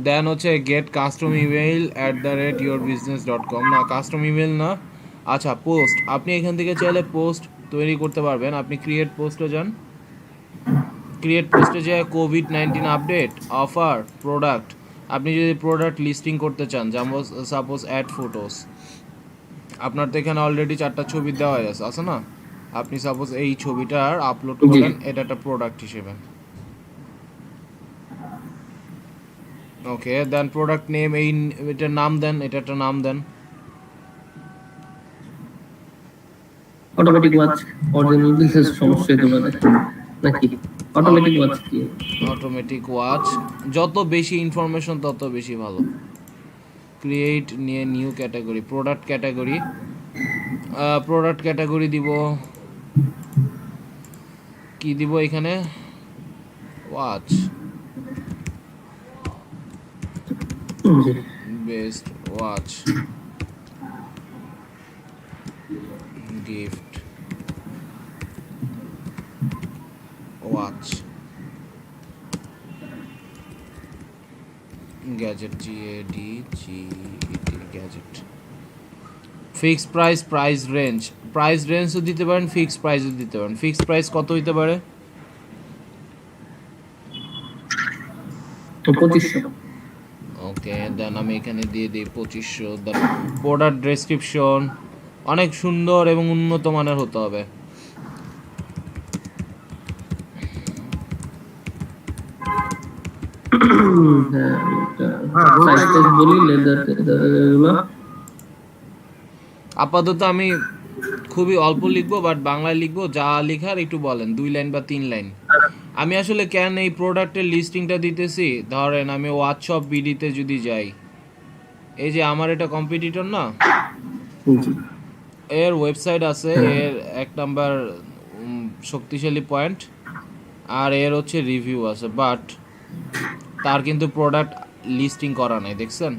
দেন হচ্ছে গেট কাস্টম ইমেইল @yourbusiness.com। না, কাস্টম ইমেল না। আচ্ছা, পোস্ট। আপনি এখান থেকে চাইলে পোস্ট তৈরি করতে পারবেন। আপনি ক্রিয়েট পোস্টে যান, ক্রিয়েট পোস্টে যায় কোভিড-19 আপডেট, অফার, প্রোডাক্ট। আপনি যদি প্রোডাক্ট লিস্টিং করতে চান, যেমন সাপোজ অ্যাড ফটোস, আপনার তো এখানে অলরেডি 4টা ছবি দেওয়া আছে না? আপনি সাপোজ এই ছবিটার আপলোড করলেন, এটা একটা প্রোডাক্ট হিসেবে। ওকে, দেন প্রোডাক্ট নেম, এটার নাম দেন, এটা একটা নাম দেন। অটোমেটিক ওয়াচ অরিজিনাল বিজনেস সমস্যা হতে পারে নাকি? অটোমেটিক ওয়াচ কি? অটোমেটিক ওয়াচ, যত বেশি ইনফরমেশন তত বেশি ভালো। ক্রিয়েট নিয়ে new category, product category. Product category দিব, কি দিব এখানে? Watch, best watch, gift watch, gadget, gadget. Fixed price, price রেঞ্জও দিতে পারেন, ফিক্সড প্রাইসও দিতে পারেন। ফিক্সড প্রাইস কত হইতে পারে? 2500। ওকে, দেন আমি এখানে দিয়ে দিই 2500। দেন প্রোডাক্ট ডেসক্রিপশন অনেক সুন্দর এবং উন্নত মানের হতে হবে। আপাতত আমি খুবই অল্প লিখবো, বাট বাংলায় লিখবো। যা লিখার একটু বলেন, 2 লাইন বা 3 লাইন। আমি আসলে কেন এই প্রোডাক্টের লিস্টিংটা দিতেছি, ধরেন আমি হোয়াটসঅ্যাপ বিডিতে যদি যাই, এই যে আমার এটা কম্পিটিটর না, এর ওয়েবসাইট আছে, এর 1 নাম্বার শক্তিশালী পয়েন্ট, আর এর হচ্ছে রিভিউ আছে, বাট তার কিন্তু প্রোডাক্ট লিস্টিং করা নাই, দেখছেন?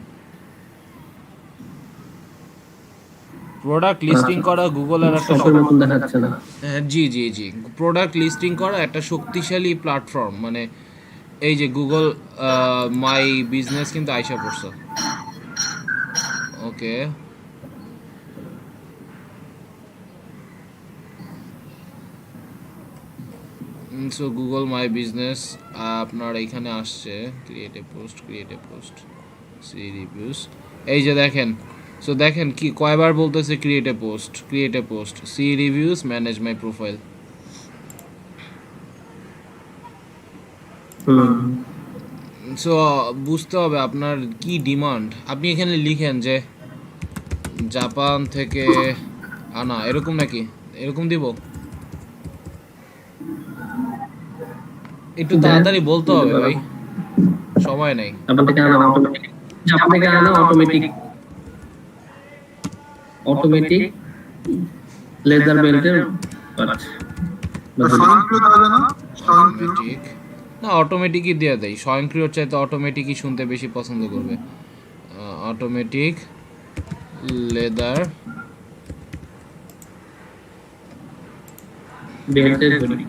প্রোডাক্ট লিস্টিং করা গুগলের একটা জি জি জি, প্রোডাক্ট লিস্টিং করা একটা শক্তিশালী প্ল্যাটফর্ম, মানে এই যে গুগল মাই বিজনেস কিন্তু আইসা পড়ছে। ওকে, সো গুগল মাই বিজনেস আপনার এখানে আসছে, create a post, see reviews. এই যে দেখেন, সো দেখেন কি কয়বার বলতেছে create a post, see reviews, manage my profile. So বুঝতে হবে আপনার কি ডিমান্ড। আপনি এখানে লিখেন যে জাপান থেকে আনা, এরকম নাকি? এরকম দিব? একটু তাড়াতাড়ি বলতে হবে ভাই, সময় নাই। অটোমেটিক লেজার বেল্টের অটোমেটিক না, অটোমেটিকই দিয়ে দেয়। স্বয়ংক্রিয়র চাইতে অটোমেটিকই শুনতে বেশি পছন্দ করবে। অটোমেটিক লেদার বেল্টের জন্য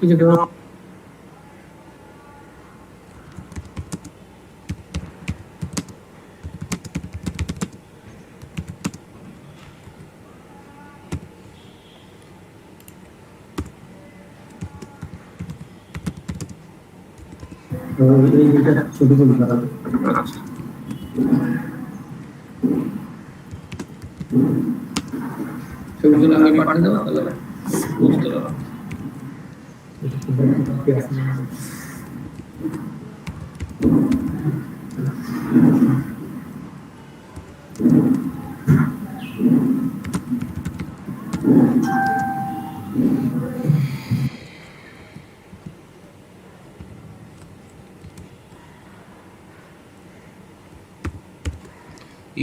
কিছু ছবি তুলতে হবে। ছবিগুলো আমি পাঠিয়ে দেবো তাহলে বুঝতে পারবো।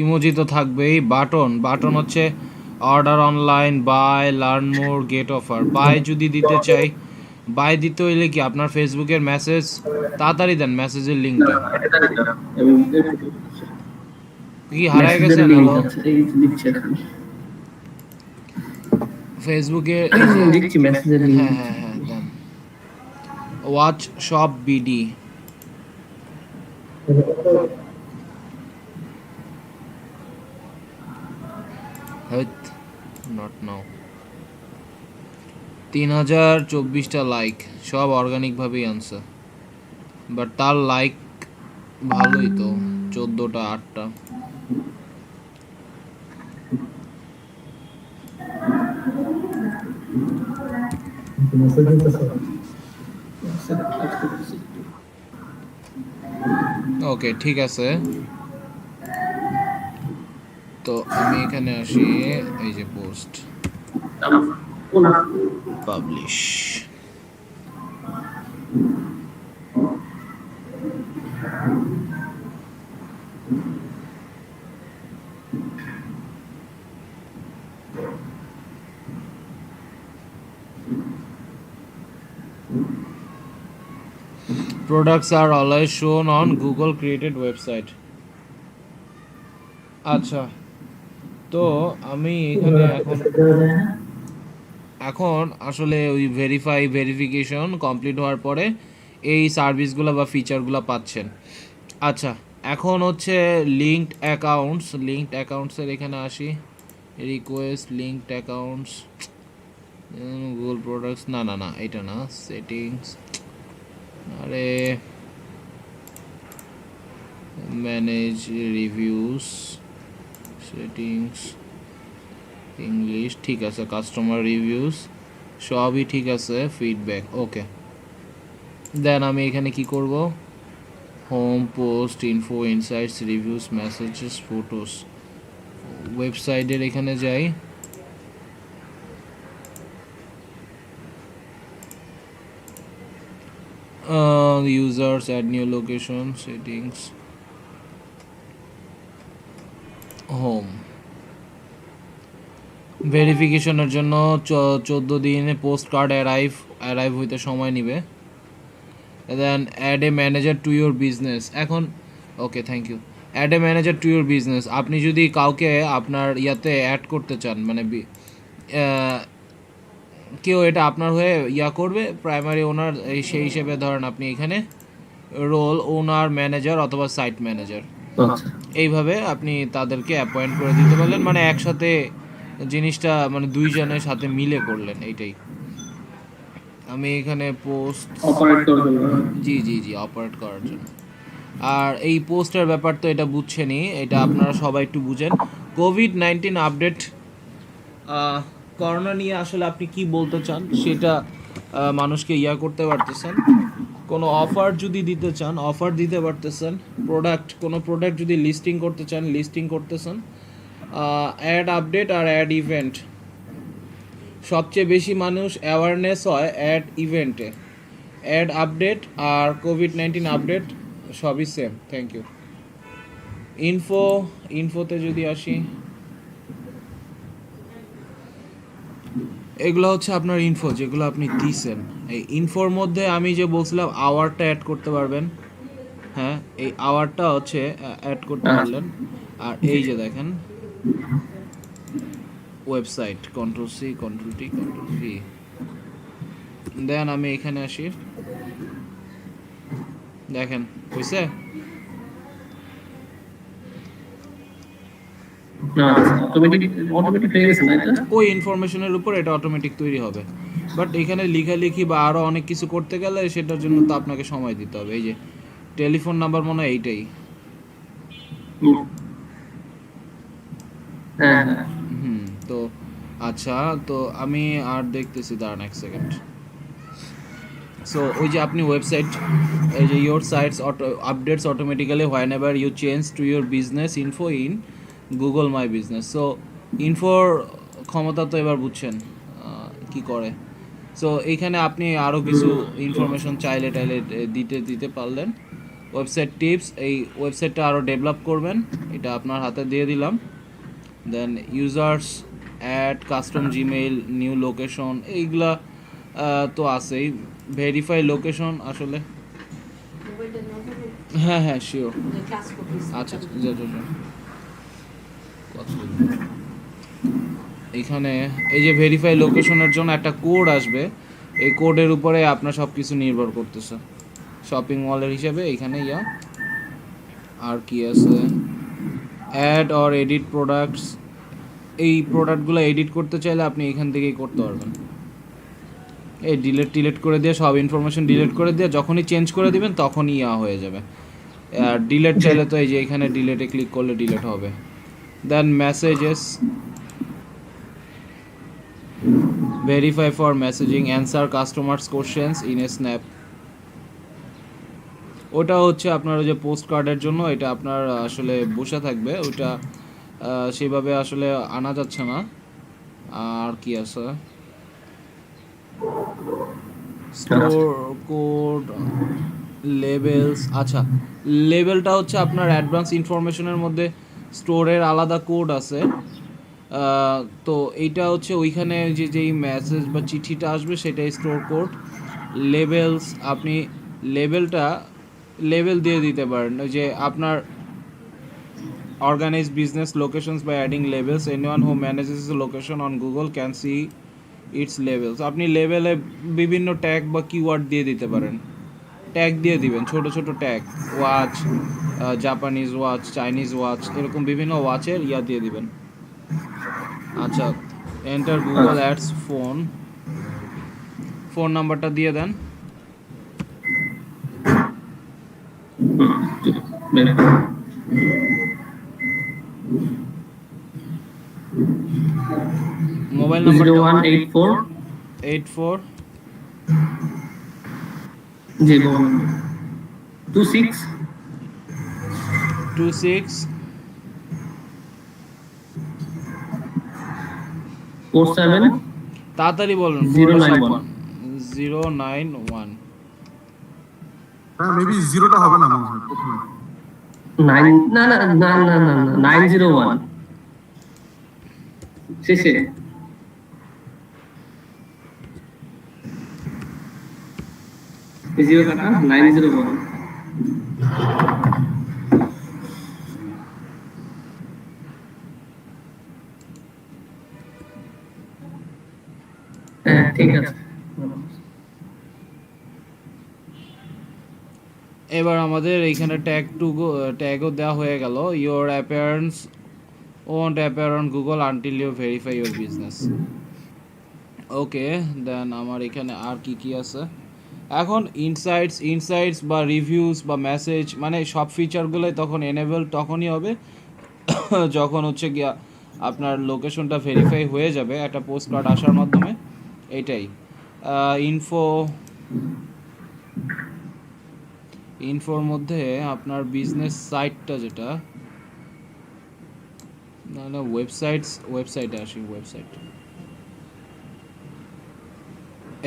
ইমোজি তো থাকবেই। বাটন হচ্ছে order online, buy, learn more, get offer. Buy যদি দিতে চাই, বাই দিতে হইলে কি আপনার ফেসবুকের মেসেজ তাড়াতাড়ি দেন, মেসেজের লিঙ্কটা কি হারায় গেছে হ্যালো ফেসবুকে দিচ্ছি মেসেজের লিংক। হ্যাঁ হ্যাঁ হ্যাঁ দেন। Watch shop BD not now. 3024টা লাইক, সব অর্গানিক ভাবেই আনছে, বাট তার লাইক ভালোই তো, 14টা 8টা। ওকে ঠিক আছে, তো আমি এখানে আসি, এই যে post publish. Products are always shown on Google created website. আচ্ছা, তো আমি এখানে এখন আসলে ওই ভেরিফিকেশন কমপ্লিট হওয়ার পরে এই সার্ভিসগুলো বা ফিচারগুলো পাচ্ছেন। আচ্ছা, এখন হচ্ছে লিঙ্কড অ্যাকাউন্টসের এখানে আসি, request linked accounts, Google products, না এটা না, সেটিংস, আরে ম্যানেজ রিভিউস, সেটিংস, ইংলিশ ঠিক আছে, কাস্টমার রিভিউস সবই ঠিক আছে, ফিডব্যাক ওকে। দেন আমি এখানে কি করব, home, post, info, insights, reviews, messages, photos, ওয়েবসাইটের এখানে যাই, users, add new location, settings, home। ভেরিফিকেশনের জন্য 14 দিনে পোস্ট কার্ড অ্যারাইভ হইতে সময় নেবে। Then add a manager to your business. এখন okay thank you. Add a manager to your business, আপনি যদি কাউকে আপনার ইয়াতে অ্যাড করতে চান, মানে কেউ এটা আপনার হয়ে করবে, প্রাইমারি ওনার সেই হিসেবে ধরেন আপনি এখানে রোল ওনার, ম্যানেজার অথবা সাইট ম্যানেজার, এইভাবে আপনি তাদেরকে অ্যাপয়েন্ট করে দিতে পারলেন, মানে একসাথে জিনিসটা মানে দুইজনের সাথে মিলে করলেন, এইটাই। আমি এখানে পোস্ট জি অপারেট করার জন্য। আর এই পোস্টের ব্যাপার তো এটা বুঝছেনই, এটা আপনারা সবাই একটু বুঝেন। কোভিড-19 আপডেট, করোনা নিয়ে আসলে আপনি কি বলতে চান সেটা মানুষকে ইয়া করতে পারতেছেন। কোনো অফার যদি দিতে চান অফার দিতে পারতেছেন, কোনো প্রোডাক্ট যদি লিস্টিং করতে চান লিস্টিং করতেছেন। অ্যাড আপডেট আর অ্যাড ইভেন্ট, সবচেয়ে বেশি মানুষ অ্যাওয়ারনেস হয় অ্যাড ইভেন্টে। অ্যাড আপডেট আর কোভিড-19 আপডেট সবই সেম। Thank you. ইনফোতে যদি আসি, এগুলো হচ্ছে আপনার ইনফো যেগুলো আপনি দিছেন। এই ইনফোর মধ্যে আমি যে বলছিলাম আওয়ারটা অ্যাড করতে পারবেন, হ্যাঁ এই আওয়ারটা হচ্ছে অ্যাড করতে পারলেন। আর এই যে দেখেন website, control C control T control V, then আমি এখানে আসি, দেখেন হয়েছে। অটোমেটিক হয়ে গেছে না এটা? ওই ইনফরমেশনের উপর এটা অটোমেটিক তৈরি হবে, বাট এখানে লেখালেখি বা আরও অনেক কিছু করতে গেলে সেটার জন্য তো আপনাকে সময় দিতে হবে। এই যে টেলিফোন নাম্বার মনে হয় এইটাই। হ্যাঁ হ্যাঁ। তো আচ্ছা, তো আমি আর দেখতেছি, দাঁড়ান এক সেকেন্ড। সো ওই যে আপনি ওয়েবসাইট, এই যে your sites updates automatically whenever you change to your business info in Google my Business. So ইনফোর ক্ষমতা তো এবার বুঝছেন কি করে। সো এইখানে আপনি আরও কিছু ইনফরমেশন চাইলে দিতে পারলেন। ওয়েবসাইট টিপস, এই ওয়েবসাইটটা আরও ডেভেলপ করবেন, এটা আপনার হাতে দিয়ে দিলাম। Then users add custom Gmail new location, এইগুলা তো আছেই। ভেরিফাই লোকেশন আসলে হ্যাঁ হ্যাঁ শিওর। আচ্ছা এখানে এই যে ভেরিফাই লোকেশনের জন্য একটা কোড আসবে, এই কোডের উপরে আপনার সব কিছু নির্ভর করতেছে। শপিং মলের হিসেবে এখানে আর কি আছে, অ্যাড অর এডিট প্রোডাক্টস, এই প্রোডাক্টগুলো এডিট করতে চাইলে আপনি এখান থেকেই করতে পারবেন। এই ডিলেট করে দিয়ে সব ইনফরমেশন ডিলিট করে দিয়ে যখনই চেঞ্জ করে দিবেন তখনই হয়ে যাবে। আর ডিলেট চাইলে তো এই যে এখানে ডিলেটে ক্লিক করলে ডিলেট হবে। Then messages, verify for messaging, answer customers questions in a snap. ওটা হচ্ছে আপনার ওই যে পোস্ট কার্ডের জন্য, এটা আপনার আসলে বসে থাকবে, ওইটা সেভাবে আসলে আনা যাচ্ছে না। আর কি আছে, স্টোর কোড, লেবেলস। আচ্ছা লেবেলটা হচ্ছে আপনার অ্যাডভান্স ইনফরমেশনের মধ্যে স্টোরের আলাদা কোড আছে। তো এইটা হচ্ছে ওইখানে যেই মেসেজ বা চিঠিটা আসবে সেটাই স্টোর কোড। লেবেলস, আপনি লেবেল দিয়ে দিতে পারেন, ওই যে আপনার organize business locations by adding labels. Anyone who manages a location on Google can see its labels. আপনি লেবেলে বিভিন্ন ট্যাগ বা কিওয়ার্ড দিয়ে দিতে পারেন, ট্যাগ দিয়ে দিবেন, ছোট ছোট tag, watch, Japanese watch, Chinese watch, এরকম বিভিন্ন ওয়াচের দিয়ে দিবেন। আচ্ছা এন্টার গুগল অ্যাডস ফোন নাম্বারটা দিয়ে দেন। মোবাইল নাম্বার 0184 জি 26 47 তাড়াতাড়ি বলুন। 091 হ্যাঁ মেবি জিরোটা হবে না মনে হয় প্রথমে। 901 শেষে জিরো কাটা 901। হ্যাঁ ঠিক আছে। এবার আমাদের এইখানে ট্যাগও দেওয়া হয়ে গেল। Your appearance won't appear on Google until you verify your business. ওকে দেন আমার এখানে আর কি আছে, এখন ইনসাইটস বা রিভিউস বা মেসেজ, মানে সব ফিচারগুলোই তখন এনেবল তখনই হবে যখন হচ্ছে গিয়া আপনার লোকেশনটা ভেরিফাই হয়ে যাবে একটা পোস্ট কার্ড আসার মাধ্যমে। এইটাই ইনফোর মধ্যে আপনার বিজনেস সাইটটা যেটা না ওয়েবসাইটে আসি। ওয়েবসাইট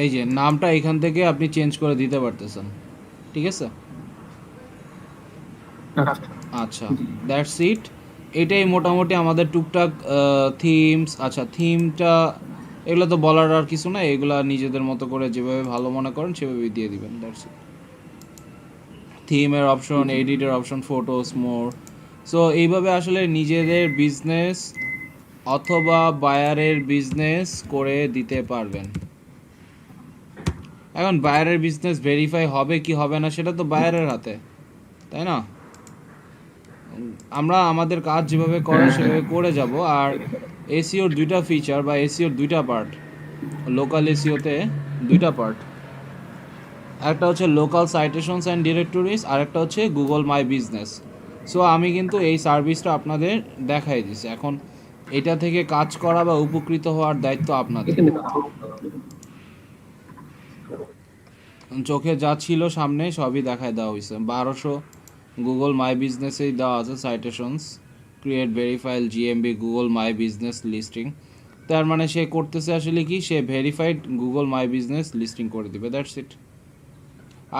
এই যে নামটা এখান থেকে আপনি চেঞ্জ করে দিতে পারতেছেন, ঠিক আছে? আচ্ছা, দ্যাটস ইট। এটাই মোটামুটি আমাদের টুকটাক থিমস। আচ্ছা, থিমটা এগুলো তো বলার আর কিছু না, এগুলা নিজেদের মতো করে যেভাবে ভালো মনে করেন সেভাবেই দিয়ে দিবেন, দ্যাটস ইট। থিমের অপশন, এডিটের অপশন, ফটোস, মোর। সো এইভাবে আসলে নিজেদের বিজনেস অথবা বায়ারের বিজনেস করে দিতে পারবেন। এখন বায়ারের বিজনেস ভেরিফাই হবে কি হবে না সেটা তো বায়ারের হাতে, তাই না? আমরা আমাদের কাজ যেভাবে করে সেভাবে করে যাব। আর এসইওর দুইটা ফিচার বা এসইওর দুইটা পার্ট, লোকাল এসইওতে দুইটা পার্ট, একটা হচ্ছে লোকাল সাইটেশনস অ্যান্ড ডিরেক্টরিজ, আর একটা হচ্ছে গুগল মাই বিজনেস। সো আমি কিন্তু এই সার্ভিসটা আপনাদের দেখাই দিছি। এখন এটা থেকে কাজ করা বা উপকৃত হওয়ার দায়িত্ব আপনাদের। চোখে যা ছিল সামনে সবই দেখায় দেওয়া হয়েছে। 1200 গুগল মাই বিজনেসেই দেওয়া আছে citations, create verified GMB Google মাই বিজনেস লিস্টিং। তার মানে সে করতেছে আসলে কি, সে ভেরিফাইড গুগল মাই বিজনেস লিস্টিং করে দিবে, that's it.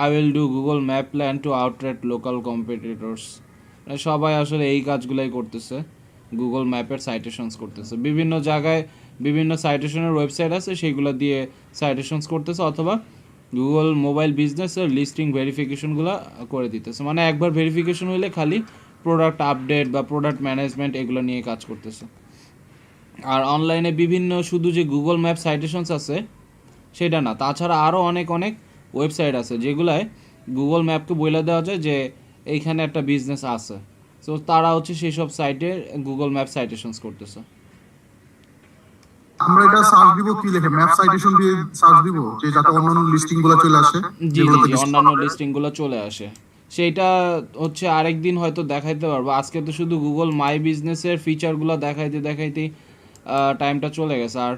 I will do Google map plan to outrank local competitors. সবাই আসলে এই কাজগুলাই করতেছে, গুগল ম্যাপের সাইটেশনস করতেছে। বিভিন্ন জায়গায় বিভিন্ন সাইটেশনের ওয়েবসাইট আছে, সেইগুলো দিয়ে সাইটেশনস করতেছে, অথবা গুগল মোবাইল বিজনেসের লিস্টিং ভেরিফিকেশনগুলো করে দিতেছে। মানে একবার ভেরিফিকেশন হইলে খালি প্রোডাক্ট আপডেট বা প্রোডাক্ট ম্যানেজমেন্ট এগুলো নিয়ে কাজ করতেছে। আর অনলাইনে বিভিন্ন শুধু যে গুগল ম্যাপ সাইটেশনস আছে সেটা না, তাছাড়া আরও অনেক ওয়েবসাইট আছে যেগুলায় গুগল ম্যাপকে বলে দেওয়া যায় যে এইখানে একটা বিজনেস আছে। সো তারা হচ্ছে সেই সব সাইটে গুগল ম্যাপ সাইটেশনস করতেছে। আমরা এটা সার্চ দিব কি লিখে, ম্যাপ সাইটেশন দিয়ে সার্চ দিব যে যাতে অন্যান্য লিস্টিং গুলো চলে আসে। জি, অন্যান্য লিস্টিংগুলো চলে আসে। সেইটা হচ্ছে আরেকদিন হয়তো দেখাইতে পারবো। আজকে তো শুধু গুগল মাই বিজনেসের ফিচারগুলো দেখাইতেই টাইমটা চলে গেছে। আর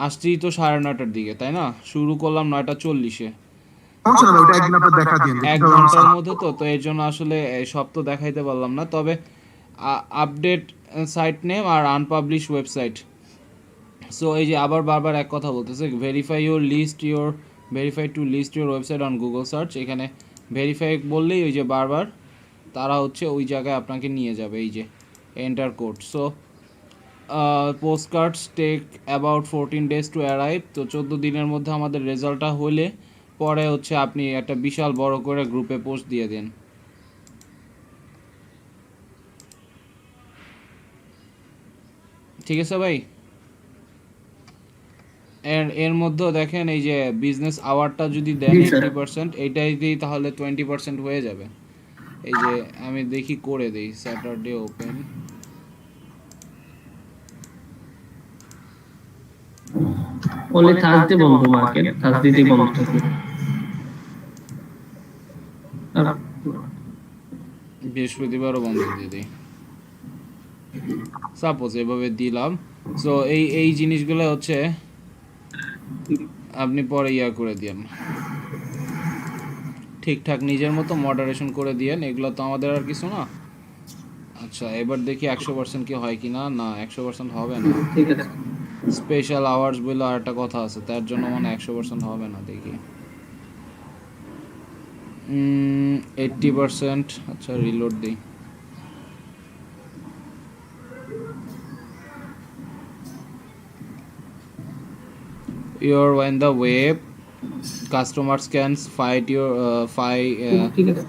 আসছি তো 9:30টার দিকে, তাই না? শুরু করলাম 9:40-এ, সমস্যা না, ওটা একদিন আপনি দেখা দিন, এক ঘন্টার মধ্যে। তো এর জন্য আসলে সব তো দেখাইতে পারলাম না। তবে আপডেট সাইট নেম আর আনপাবলিশ ওয়েবসাইট। সো এই যে আবার বারবার এক কথা বলতেছে, verify to list your website on Google search. এখানে ভেরিফাই বললেই ওই যে বারবার তারা হচ্ছে ওই জায়গায় আপনাকে নিয়ে যাবে, এই যে enter code. So post cards take about 14 days to arrive. তো 14 দিনের মধ্যে আমাদের রেজাল্টটা হলে পরে হচ্ছে আপনি একটা বিশাল বড় করে গ্রুপে পোস্ট দিয়ে দেন। ঠিক আছে ভাই? এর মধ্যেও দেখেন এই যে বিজনেস আওয়ারটা যদি দেন 80%, এইটাই দিই তাহলে 20% হয়ে যাবে। এই যে আমি দেখি করে দেই, স্যাটারডে ওপেন। only Thursday বন্ধ মার্কেট, থার্সডে বন্ধ থাকে। বৃহস্পতিবারও বন্ধ দিয়ে দিই, সাপোজ এভাবে দিলাম। সো এই জিনিসগুলো হচ্ছে আপনি পরে করে দিয়েন, ঠিকঠাক নিজের মতো মডারেশন করে দিয়েন। এগুলো তো আমাদের আর কিছু না। আচ্ছা, এবার দেখি 100% কি হয় কি না। না, 100% হবে না। ঠিক আছে, স্পেশাল আওয়ার্স বলে আর একটা কথা আছে, তার জন্য মানে 100% হবে না। দেখি 80%। আচ্ছা, রিলোড দিই। You're on the web, customers can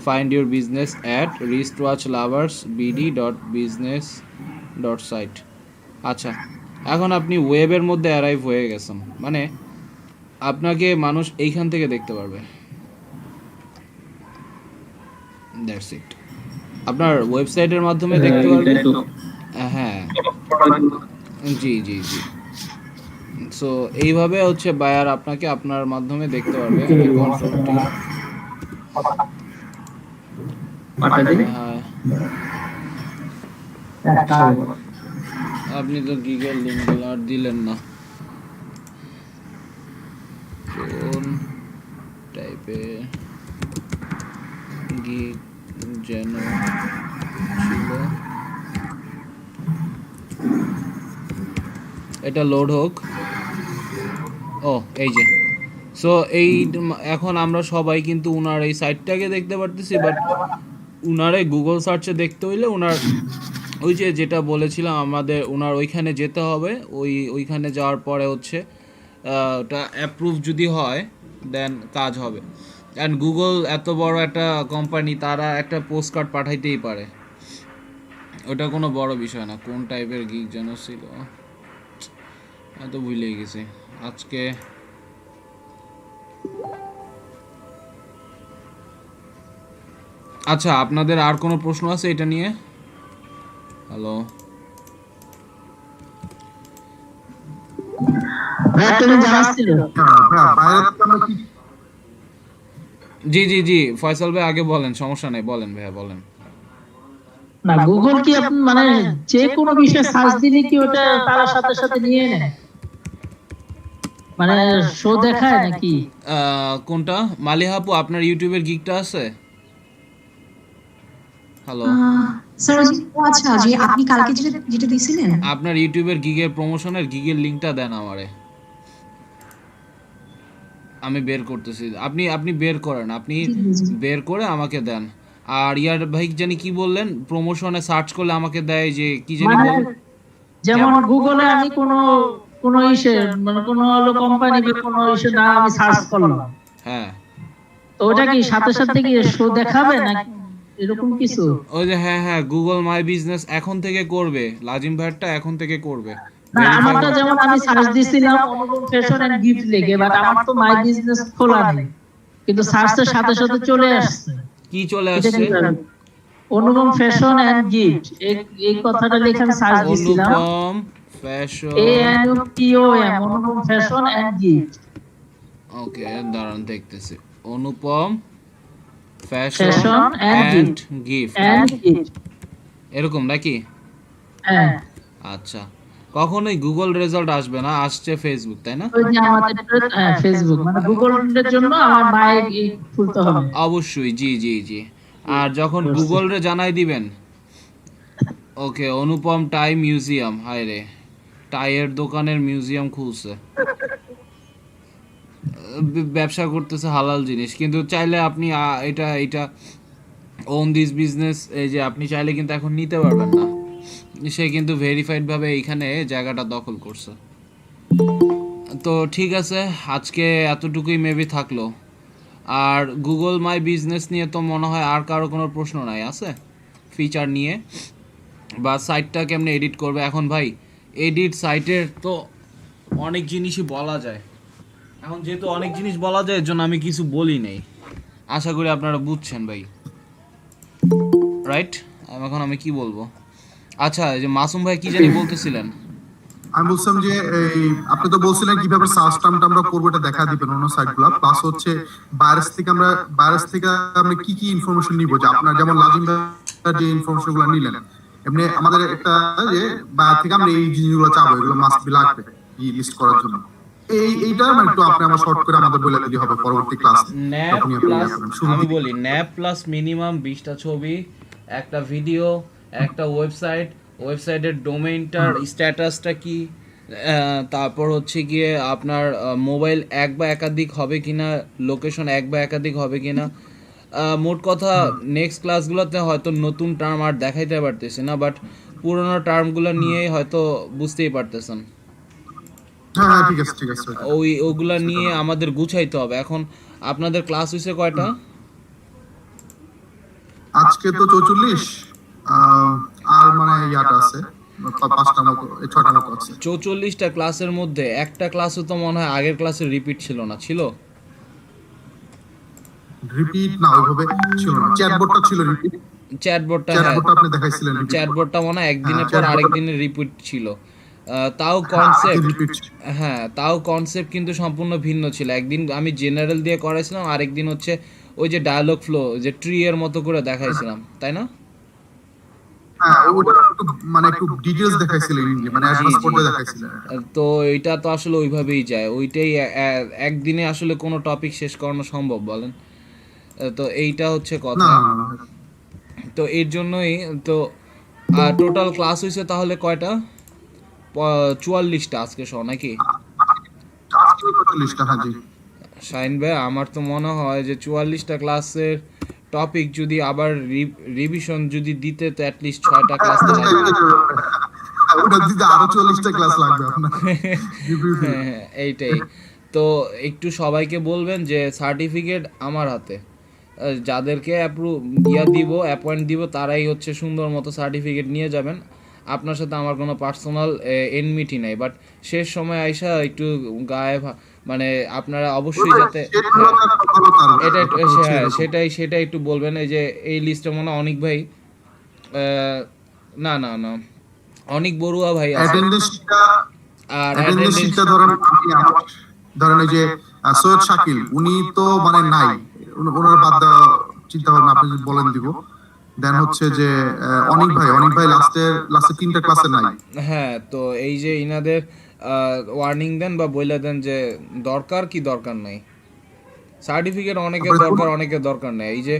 find your business at wristwatchloversbd.business.site. আচ্ছা, এখন আপনি ওয়েবের মধ্যে অ্যারাইভ হয়ে গেছেন, মানে আপনাকে মানুষ এইখান থেকে দেখতে পারবে। That's it. আপনার ওয়েবসাইটের মাধ্যমে দেখতে পারবে। হ্যাঁ, জি। সো এইভাবে হচ্ছে বায়ার আপনাকে আপনার মাধ্যমে দেখতে পারবে। আপনি তো গিগের লিঙ্কগুলো আর দিলেন না। কোন টাইপে গিগ যেন ছিল, এটা লোড হোক। ও এই যে, সো এই এখন আমরা সবাই কিন্তু উনার এই সাইটটাকে দেখতে পারতেছি, বাট উনারে গুগল সার্চে দেখতে হইলে উনার ওই যে যেটা বলেছিলাম আমাদের উনার ওইখানে যেতে হবে। ওইখানে যাওয়ার পরে হচ্ছে ওটা অ্যাপ্রুভ যদি হয় দেন কাজ হবে। অ্যান্ড গুগল এত বড় একটা কোম্পানি, তারা একটা পোস্ট কার্ড পাঠাইতেই পারে, ওটা কোনো বড় বিষয় না। কোন টাইপের গিগ যেন ছিল, এত ভুলেই গেছি আজকে। আচ্ছা, আপনাদের আর কোনো প্রশ্ন আছে এটা নিয়ে? হ্যালো, তুমি জানাচ্ছিল বাইরে থেকে আমরা কি জি জি জি ফয়সাল ভাই আগে বলেন, সমস্যা নেই, বলেন ভাইয়া বলেন। না, গুগল কি আপনি মানে যে কোনো বিষয়ে সার্চ দিলে কি ওটা তারা সাথে সাথে নিয়ে নেয়, মানে শো দেখায় নাকি? কোনটা মালিহা আপু, আপনার ইউটিউবের গিগটা আছে? হ্যালো, স্যার আচ্ছা, যে আপনি কালকে যেটা যেটা দিয়েছিলেন, আপনার ইউটিউবের গিগের প্রমোশনের গিগের লিংকটা দেন আমারে, আমি বের করতেছি। আপনি বের করেন, আপনি বের করে আমাকে দেন। আর ইয়ার ভাই জানি কি বললেন, প্রমোশনে সার্চ করলে আমাকে দেয় যে কি জানি মানে বলেন। যেমন গুগলে আমি কোনো ইসে মানে কোনো হলো কোম্পানি বা কোনো ইসে না আমি সার্চ করলাম, হ্যাঁ, তো ওটা কি সাথে সাথে কি শো দেখাবে না এরকম কিছু? ওই যে হ্যাঁ হ্যাঁ, গুগল মাই বিজনেস এখন থেকে করবে, লাজিম ভাইয়েরটা এখন থেকে করবে। না, আমারটা যেমন আমি সার্চ দিছিলাম অনুপম ফ্যাশন এন্ড গিফট লিখে, বাট আমার তো মাই বিজনেস খোলা নেই, কিন্তু সার্চের সাথে সাথে চলে আসছে। কি চলে এটা আসছে? কিভাবে? অনুপম ফ্যাশন এন্ড গিফট, এই কথাটা লিখে আমি সার্চ দিছিলাম, Anupom fashion, ANUPOM, Anupom fashion and gift. Okay দাঁড়ান দেখতেছি, Anupom Fashion fashion and and gift, and gift, এরকম নাকি? হ্যাঁ। আচ্ছা, কখনোই গুগল রেজাল্ট আসবে না, আসছে ফেসবুক, তাই না? ওই যে আমাদের ফেসবুক মানে গুগলের জন্য আমার মাইক খুলতে হবে। অবশ্যই, জি জি জি। আর যখন গুগল রে জানাই দিবেন, ওকে অনুপম টাই মিউজিয়াম, হায় রে, টাইয়ের দোকানের মিউজিয়াম খুলছে, ব্যবসা করতেছে হালাল জিনিস, কিন্তু চাইলে আপনি এটা ওন দিস বিজনেস, এই যে আপনি চাইলে কিন্তু এখন নিতে পারবেন না, সে কিন্তু ভেরিফাইড ভাবে এইখানে জায়গাটা দখল করছে। তো ঠিক আছে, আজকে এতটুকুই মেবি থাকলো। আর গুগল মাই বিজনেস নিয়ে তো মনে হয় আর কারো কোনো প্রশ্ন নাই আছে, ফিচার নিয়ে বা সাইটটা কেমনে এডিট করবে। এখন ভাই এডিট সাইটের তো অনেক জিনিসই বলা যায়, এখন যেহেতু অনেক জিনিস বলা যায় এর জন্য আমি কিছু বলি নেই, আশা করি আপনারা বুঝছেন ভাই, রাইট? এখন আমি কি বলবো? আচ্ছা, এই যে মাসুম ভাই কি জানি বলতেছিলেন। আমি বলছিলাম যে এই আপনি তো বলছিলেন কিভাবে সার্চ টার্মটা আমরা করবো এটা দেখা দিবেন অন্য সাইটগুলো, প্লাস হচ্ছে বাইরের থেকে আমরা কি কি ইনফরমেশন নিব, যে আপনার যেমন লাজিম ভাই যে ইনফরমেশন গুলো নিলেন, এমনি আমাদের একটা যে বাইরে থেকে আমরা এই জিনিসগুলো চাবো, এগুলো মাস্ট বি লাগবে এই লিস্ট করার জন্য। এইটা মানে একটু আপনি আমার শর্ট করে আমাদের বলে দিতে হবে পরবর্তী ক্লাসে। ন্যাপ প্লাস, আমি বলি ন্যাপ প্লাস মিনিমাম 20টা ছবি, একটা ভিডিও, একটা ওয়েবসাইটের ডোমেইনটার স্ট্যাটাসটা কি, তারপর হচ্ছে গিয়ে আপনার মোবাইল এক বা একাধিক হবে কিনা, লোকেশন এক বা একাধিক হবে কিনা। মোট কথা নেক্সট ক্লাসগুলোতে হয়তো নতুন টার্ম আর দেখাইতে পারতেছি না, বাট পুরোনো টার্মগুলো নিয়ে হয়তো বুঝতেই পারতেছেন। হ্যাঁ ঠিক আছে ঠিক আছে। ওগুলা নিয়ে আমাদের গুছাইতে হবে। এখন আপনাদের ক্লাস হইছে কয়টা? আজকে তো 44, আর মানে ইয়াটা আছে 5টা মতো, 6টা মতো আছে। 44টা ক্লাসের মধ্যে একটা ক্লাসও তো মনে হয় আগের ক্লাসের রিপিট ছিল না, ছিল? রিপিট না ওইভাবে ছিল না, চ্যাটবোর্ডটা ছিল রিপিট। চ্যাটবোর্ডটা, হ্যাঁ চ্যাটবোর্ডটা আপনি দেখাইছিলেন, চ্যাটবোর্ডটা মনে হয় একদিনের পর আরেক দিনের রিপিট ছিল। তাও কনসেপ্ট, হ্যাঁ তাও কনসেপ্ট কিন্তু সম্পূর্ণ ভিন্ন ছিল। একদিন আমি জেনারেল দিয়ে করাইছিলাম, আরেকদিন হচ্ছে ওই যে ডায়ালগ ফ্লো যে ট্রি এর মতো করে দেখাইছিলাম, তাই না? হ্যাঁ ওটা একটু মানে একটু ডিটেইলস দেখাইছিলেন মানে অ্যাডভান্স করতে দেখাইছিলেন। তো এটা তো আসলে ওইভাবেই যায়, ওইটাই একদিনে আসলে কোনো টপিক শেষ করানো সম্ভব বলেন? তো এইটা হচ্ছে না কথা। না না না। তো এর জন্যই তো টোটাল ক্লাস হয়েছে তাহলে কয়টা? 44টা আজকে সহ নাকি? আজকে 45টা হাজি। শাইন ভাই আমার তো মনে হয় যে 44টা ক্লাসের টপিক যদি আবার রিভিশন যদি দিতে তো অ্যাটলিস্ট 6টা ক্লাস তো লাগবে। ওটা দিতে আরো 40টা ক্লাস লাগবে আপনার। হ্যাঁ হ্যাঁ, এইটাই। তো একটু সবাইকে বলবেন যে সার্টিফিকেট আমার হাতে, যাদেরকে অ্যাপয়েন্ট দিব তারাই হচ্ছে সুন্দর মতো সার্টিফিকেট নিয়ে যাবেন। আপনার সাথে আমার কোনো পার্সোনাল এনমিটি নাই, বাট শেষ সময় আইসা একটু গায়ে মানে আপনারা অবশ্যই যাতে এটা সেটাই একটু বলবেন। এই যে এই লিস্টে মনে হয় অনেক ভাই, না না না, অনেক বড়ুয়া ভাই আছে। অ্যাটেন্ডেন্সটা আর অ্যাটেন্ডেন্সটা ধরেন ধরেন এই যে সৈয়দ শাকিল উনি তো মানে নাই, ওনার বাদ দেওয়া চিন্তা ভাবনা আপনি যদি বলেন দিব। দেন হচ্ছে যে অনিক ভাই লাস্টে 3টা ক্লাসে নাই। হ্যাঁ, তো এই যে ইনাদের ওয়ার্নিং দেন বা বইলা দেন যে দরকার কি দরকার নাই, সার্টিফিকেট অনেকের দরকার অনেকের দরকার নেই। এই যে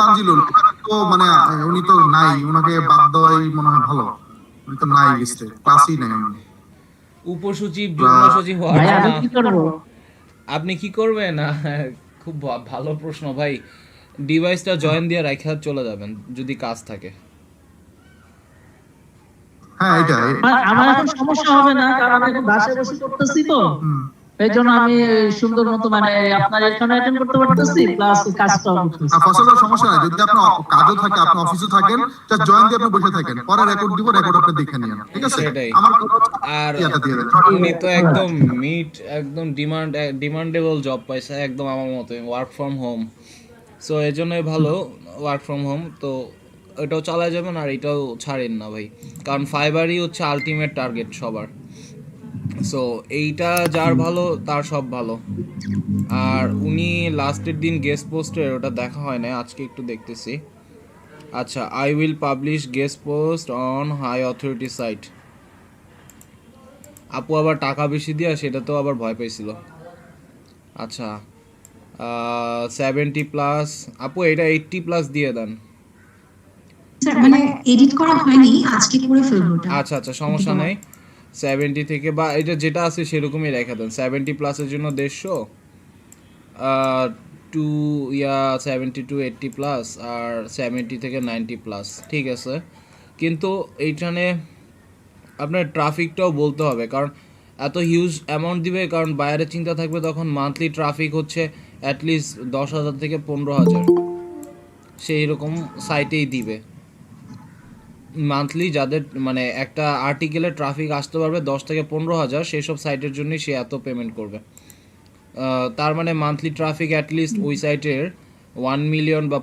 তানজিলুল তো মানে উনি তো নাই, ওনাকে বাদ দেওয়াই মনে হয় ভালো। উনি তো নাই লিস্টে, ক্লাসই নাই উনি। উপসচিব যুগ্ম সচিব হওয়ার ভাই আমি জন্য কি করবো? আপনি কি করবেন? খুব ভালো প্রশ্ন ভাই। ডিভাইসটা জয়েন দিয়ে রাখা চলে যাবেন যদি কাজ থাকে। হ্যাঁ এটা আমার এখন সমস্যা হবে না, কারণ আমি এখন বাসায় বসে করতেছি তো, এই জন্য আমি সুন্দর মতো মানে আপনার এখানে অ্যাটেন্ড করতে পারতেছি, প্লাস কাজটাও করতেছি। ফসলের সমস্যা নাই, যদি আপনার কাজও থাকে, আপনি অফিসে থাকেন, জাস্ট জয়েন দিয়ে আপনি বসে থাকেন, পরে রেকর্ড দিব, রেকর্ড আপনি দেখে নিন, ঠিক আছে? সেটাই। আমার আর ইয়াটা দিয়ে দেন। উনি তো একদম একদম ডিমান্ডেবল জব পাইছে একদম আমার মতে, ওয়ার্ক ফ্রম হোম। সো এই জন্যই ভালো ওয়ার্ক ফ্রম হোম। তো এটাও চালায় যাবেন আর এটাও ছাড়েন না ভাই, কারণ ফাইবারই হচ্ছে আলটিমেট টার্গেট সবার। সো এইটা যার ভালো তার সব ভালো। আর উনি লাস্টের দিন গেস্ট পোস্টের ওটা দেখা হয় না, আজকে একটু দেখতেছি। আচ্ছা, I will publish guest post on high authority site. আপু আবার টাকা বেশি দিয়া সেটা তো আবার ভয় পাইছিল। আচ্ছা 70+, আপু এটা 80+ দিয়ে দেন। স্যার মানে এডিট করা হয়নি, আজকে করে ফেলবো ওটা। আচ্ছা আচ্ছা, সমস্যা নেই। 70 থেকে বা এটা যেটা আছে সেরকমই রেখে দেন। 70+-এর জন্য 150, টু 70 to 80+, আর 70 থেকে 90+, ঠিক আছে। কিন্তু এইখানে আপনার ট্রাফিকটাও বলতে হবে, কারণ এত হিউজ অ্যামাউন্ট দিবে, কারণ বাইরে চিন্তা থাকবে তখন মান্থলি ট্রাফিক হচ্ছে অ্যাটলিস্ট 10,000 থেকে 15,000, সেই রকম সাইটেই দিবে মান্থলি। যাদের মানে একটা আর্টিকেলের ট্রাফিক আসতে পারবে 10 থেকে 15,000, সেই সব সাইটের জন্যই সে এত পেমেন্ট করবে। তার মানে মান্থলি ট্রাফিক অ্যাটলিস্ট ওই সাইটের 1 মিলিয়ন বা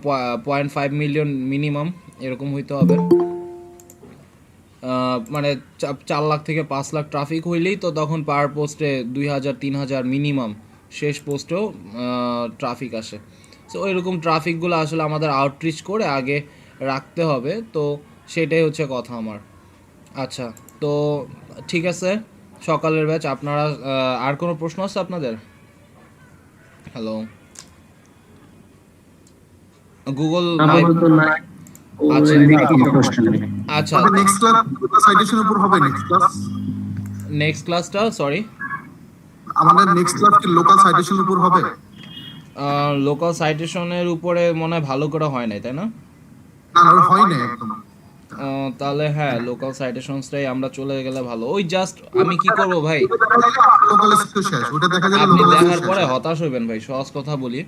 0.5 মিলিয়ন মিনিমাম এরকম হইতে হবে। মানে 4 লাখ থেকে 5 লাখ ট্রাফিক হইলেই তো তখন পার পোস্টে 2,000-3,000 মিনিমাম, শেষ পোস্টেও ট্রাফিক আসে। সো এরকম ট্রাফিকগুলো আসলে আমাদের আউটরিচ করে আগে রাখতে হবে, তো সেটাই হচ্ছে কথা আমার। আচ্ছা, তো ঠিক আছে, সকালের ব্যাচ আপনারা আর কোনো প্রশ্ন আছে আপনাদের? হ্যালো, গুগল আপাতত না। আচ্ছা আচ্ছা, নেক্সট ক্লাস সাইটেশনের উপর হবে। নেক্সট ক্লাসটা সরি আমাদের নেক্সট ক্লাস কি লোকাল সাইটেশনের উপর হবে? লোকাল সাইটেশনের উপরে মনে হয় ভালো করে হয় নাই, তাই না? না না হয় না একদম। তাহলে হ্যাঁ, লোকাল সাইটেশনসটাই আমরা চলে গেলে ভালো। ওই জাস্ট আমি কি করব ভাই, লোকাল স্কুল শেষ, ওটা দেখা যাবে আপনি লোকাল দেখার পরে হতাশ হইবেন ভাই, সহজ কথা বলি।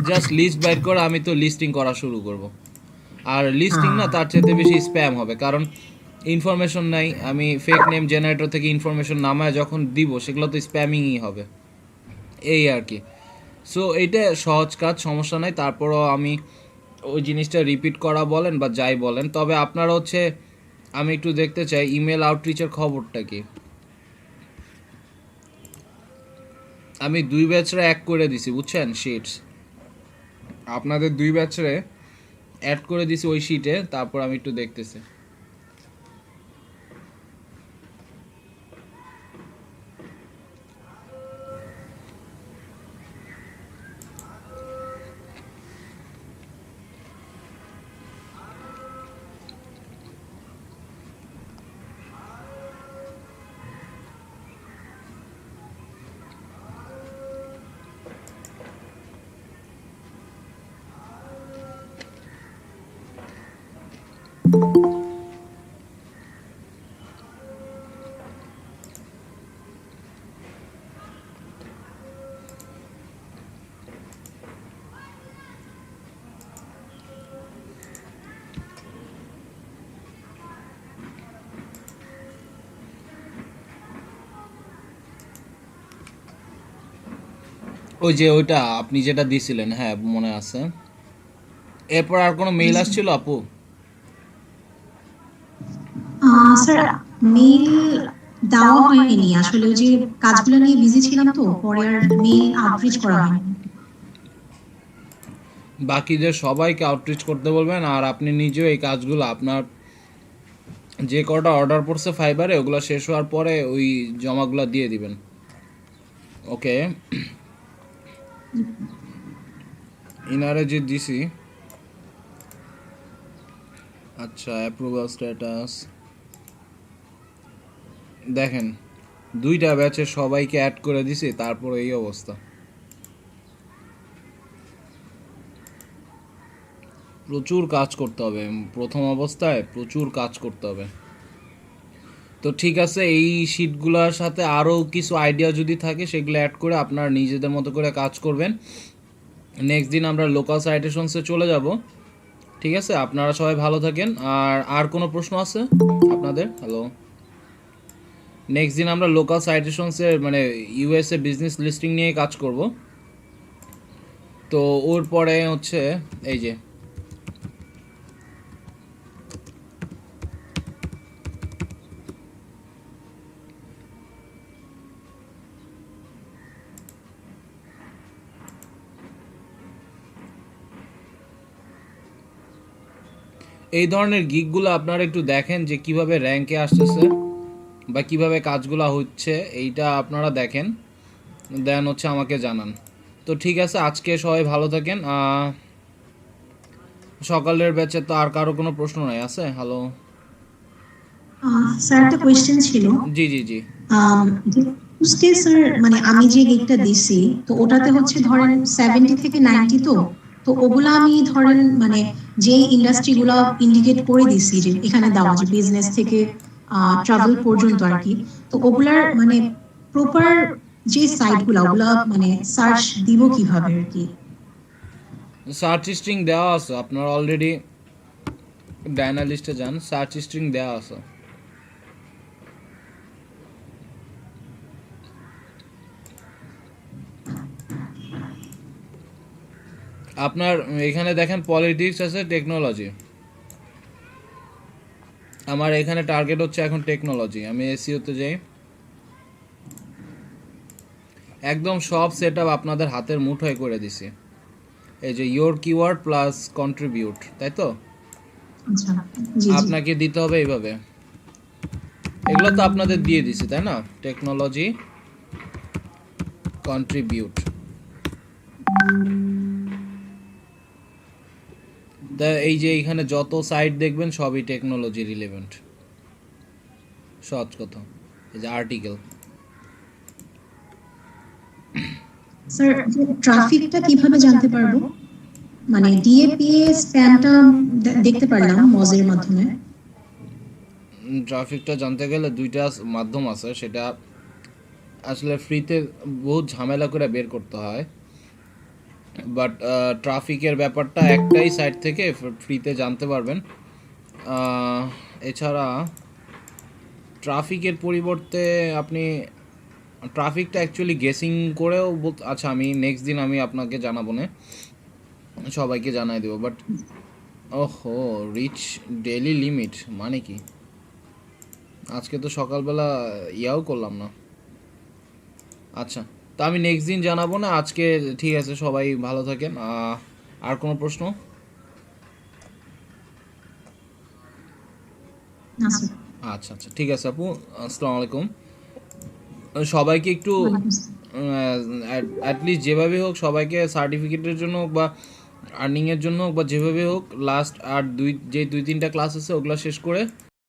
জাস্ট লিস্ট বাইর করে আমি তো লিস্টিং করা শুরু করব। আর লিস্টিং না, তার চাইতে বেশি স্প্যাম হবে, কারণ ইনফরমেশন নাই। আমি ফেক নেম জেনারেটর থেকে ইনফরমেশন নামায় যখন দিব সেগুলো তো স্প্যামিংই হবে, এই আর কি। সো এইটা সহজ কাজ, সমস্যা নাই। তারপরও আমি ওই জিনিসটা রিপিট করা বলেন বা যাই বলেন, তবে আপনারা হচ্ছে আমি একটু দেখতে চাই ইমেল আউটরিচের খবরটা কি। আমি 2 ব্যাচরে এক করে দিছি বুঝছেন, শিটস আপনাদের 2 ব্যাচরে অ্যাড করে দিছি ওই শিটে, তারপর আমি একটু দেখতেছি। ওই যে ওইটা আপনি যেটা দিছিলেন, হ্যাঁ মনে আছে। এরপর আর কোনো মেইল আসছিল আপু? স্যার মেইল দেওয়া হয়নি আসলে, ওই যে কাজগুলো নিয়ে বিজি ছিলাম তো, পরে আর মেইল আউটরিচ করা হয়নি। বাকিদের সবাইকে আউটরিচ করতে বলবেন, আর আপনি নিজেও এই কাজগুলো আপনার যে কটা অর্ডার পড়ছে ফাইবারে ওগুলো শেষ হওয়ার পরে ওই জমাগুলো দিয়ে দিবেন। ওকে, ইনারে যে দিছি। আচ্ছা, অ্যাপ্রুভাল স্ট্যাটাস দেখেন, 2টা ব্যাচে সবাইকে অ্যাড করে দিছি, তারপর এই অবস্থা। প্রচুর কাজ করতে হবে প্রথম অবস্থায়, প্রচুর কাজ করতে হবে। তো ঠিক আছে, এই শিটগুলোর সাথে আরও কিছু আইডিয়া যদি থাকে সেগুলো অ্যাড করে আপনারা নিজেদের মতো করে কাজ করবেন। নেক্সট দিন আমরা লোকাল সাইটেশনসে চলে যাব। ঠিক আছে, আপনারা সবাই ভালো থাকেন। আর কোনো প্রশ্ন আছে আপনাদের? হ্যালো, নেক্সট দিন আমরা লোকাল সাইটেশনসের মানে ইউএসএ বিজনেস লিস্টিং নিয়ে কাজ করব। তো ওর পরে হচ্ছে এই যে এই ধরনের গিগগুলো আপনারা একটু দেখেন যে কিভাবে র্যাঙ্কে আসতেছে বা কিভাবে কাজগুলো হচ্ছে, এইটা আপনারা দেখেন, দেন হচ্ছে আমাকে জানান। তো ঠিক আছে, আজকে সবাই ভালো থাকেন। সকালের ব্যাচে তো আর কারো কোনো প্রশ্ন নাই আছে? হ্যালো স্যার একটা কোয়েশ্চেন ছিল। জি জি জি। টিউসডে স্যার, মানে আমি যে গিগটা দিছি তো ওটাতে হচ্ছে ধরেন 70 থেকে 90, তো তো ওগুলা আমি ধরেন মানে যে ইন্ডাস্ট্রিগুলো ইন্ডিকেট করে দিছি যে এখানে দেওয়া, যে বিজনেস থেকে ট্রাভেল পর্যন্ত আর কি, তো ওগুলার মানে প্রপার যে সাইটগুলো ওগুলা মানে সার্চ দিব কিভাবে আর কি? সার্চ স্ট্রিং দেওয়া আছে আপনার অলরেডি, ডায়নালিস্টে যান, সার্চ স্ট্রিং দেওয়া আছে। আপনার এখানে দেখেন পলিটিক্স আছে, টেকনোলজি। আমার এখানে টার্গেট হচ্ছে এখন টেকনোলজি। আমি এসইওতে যাই, একদম সব সেটআপ আপনাদের হাতের মুঠোয় করে দিছি। এই যে ইয়োর কিওয়ার্ড প্লাস কন্ট্রিবিউট, তাই তো? আচ্ছা, জি জি। আপনাকে দিতে হবে এইভাবে, এগুলো তো আপনাদের দিয়ে দিছি তাই না? টেকনোলজি কন্ট্রিবিউট, তা এই যে এইখানে যত সাইট দেখবেন সবই টেকনোলজি রিলেভেন্ট, সহজ কথা। এই যে আর্টিকেল। স্যার ট্রাফিকটা কিভাবে জানতে পারবো? মানে ডিএপিএ স্প্যামটা দেখতে পারলাম মজের মাধ্যমে। ট্রাফিকটা জানতে গেলে 2টা মাধ্যম আছে, সেটা আসলে ফ্রিতে বহুত ঝামেলা করে বের করতে হয়, বাট ট্রাফিকের ব্যাপারটা একটাই সাইট থেকে ফ্রিতে জানতে পারবেন। এছাড়া ট্রাফিকের পরিবর্তে আপনি ট্রাফিকটা অ্যাকচুয়ালি গেসিং করেও আচ্ছা, আমি নেক্সট দিন আমি আপনাকে জানাবো না, সবাইকে জানাই দেবো। বাট ওহো, রিচ ডেইলি লিমিট মানে কি? আজকে তো সকালবেলা ইয়াও করলাম না। আচ্ছা, তো আমি নেক্সট দিন জানাবো না আজকে। ঠিক আছে, সবাই ভালো থাকেন। আর কোনো প্রশ্ন? আচ্ছা আচ্ছা, ঠিক আছে আপু, আসসালামু আলাইকুম। সবাইকে একটু অ্যাটলিস্ট যেভাবে হোক সবাইকে সার্টিফিকেটের জন্য হোক বা আর্নিংয়ের জন্য হোক বা যেভাবে হোক লাস্ট আর 2-3টা ক্লাস আছে ওগুলো শেষ করে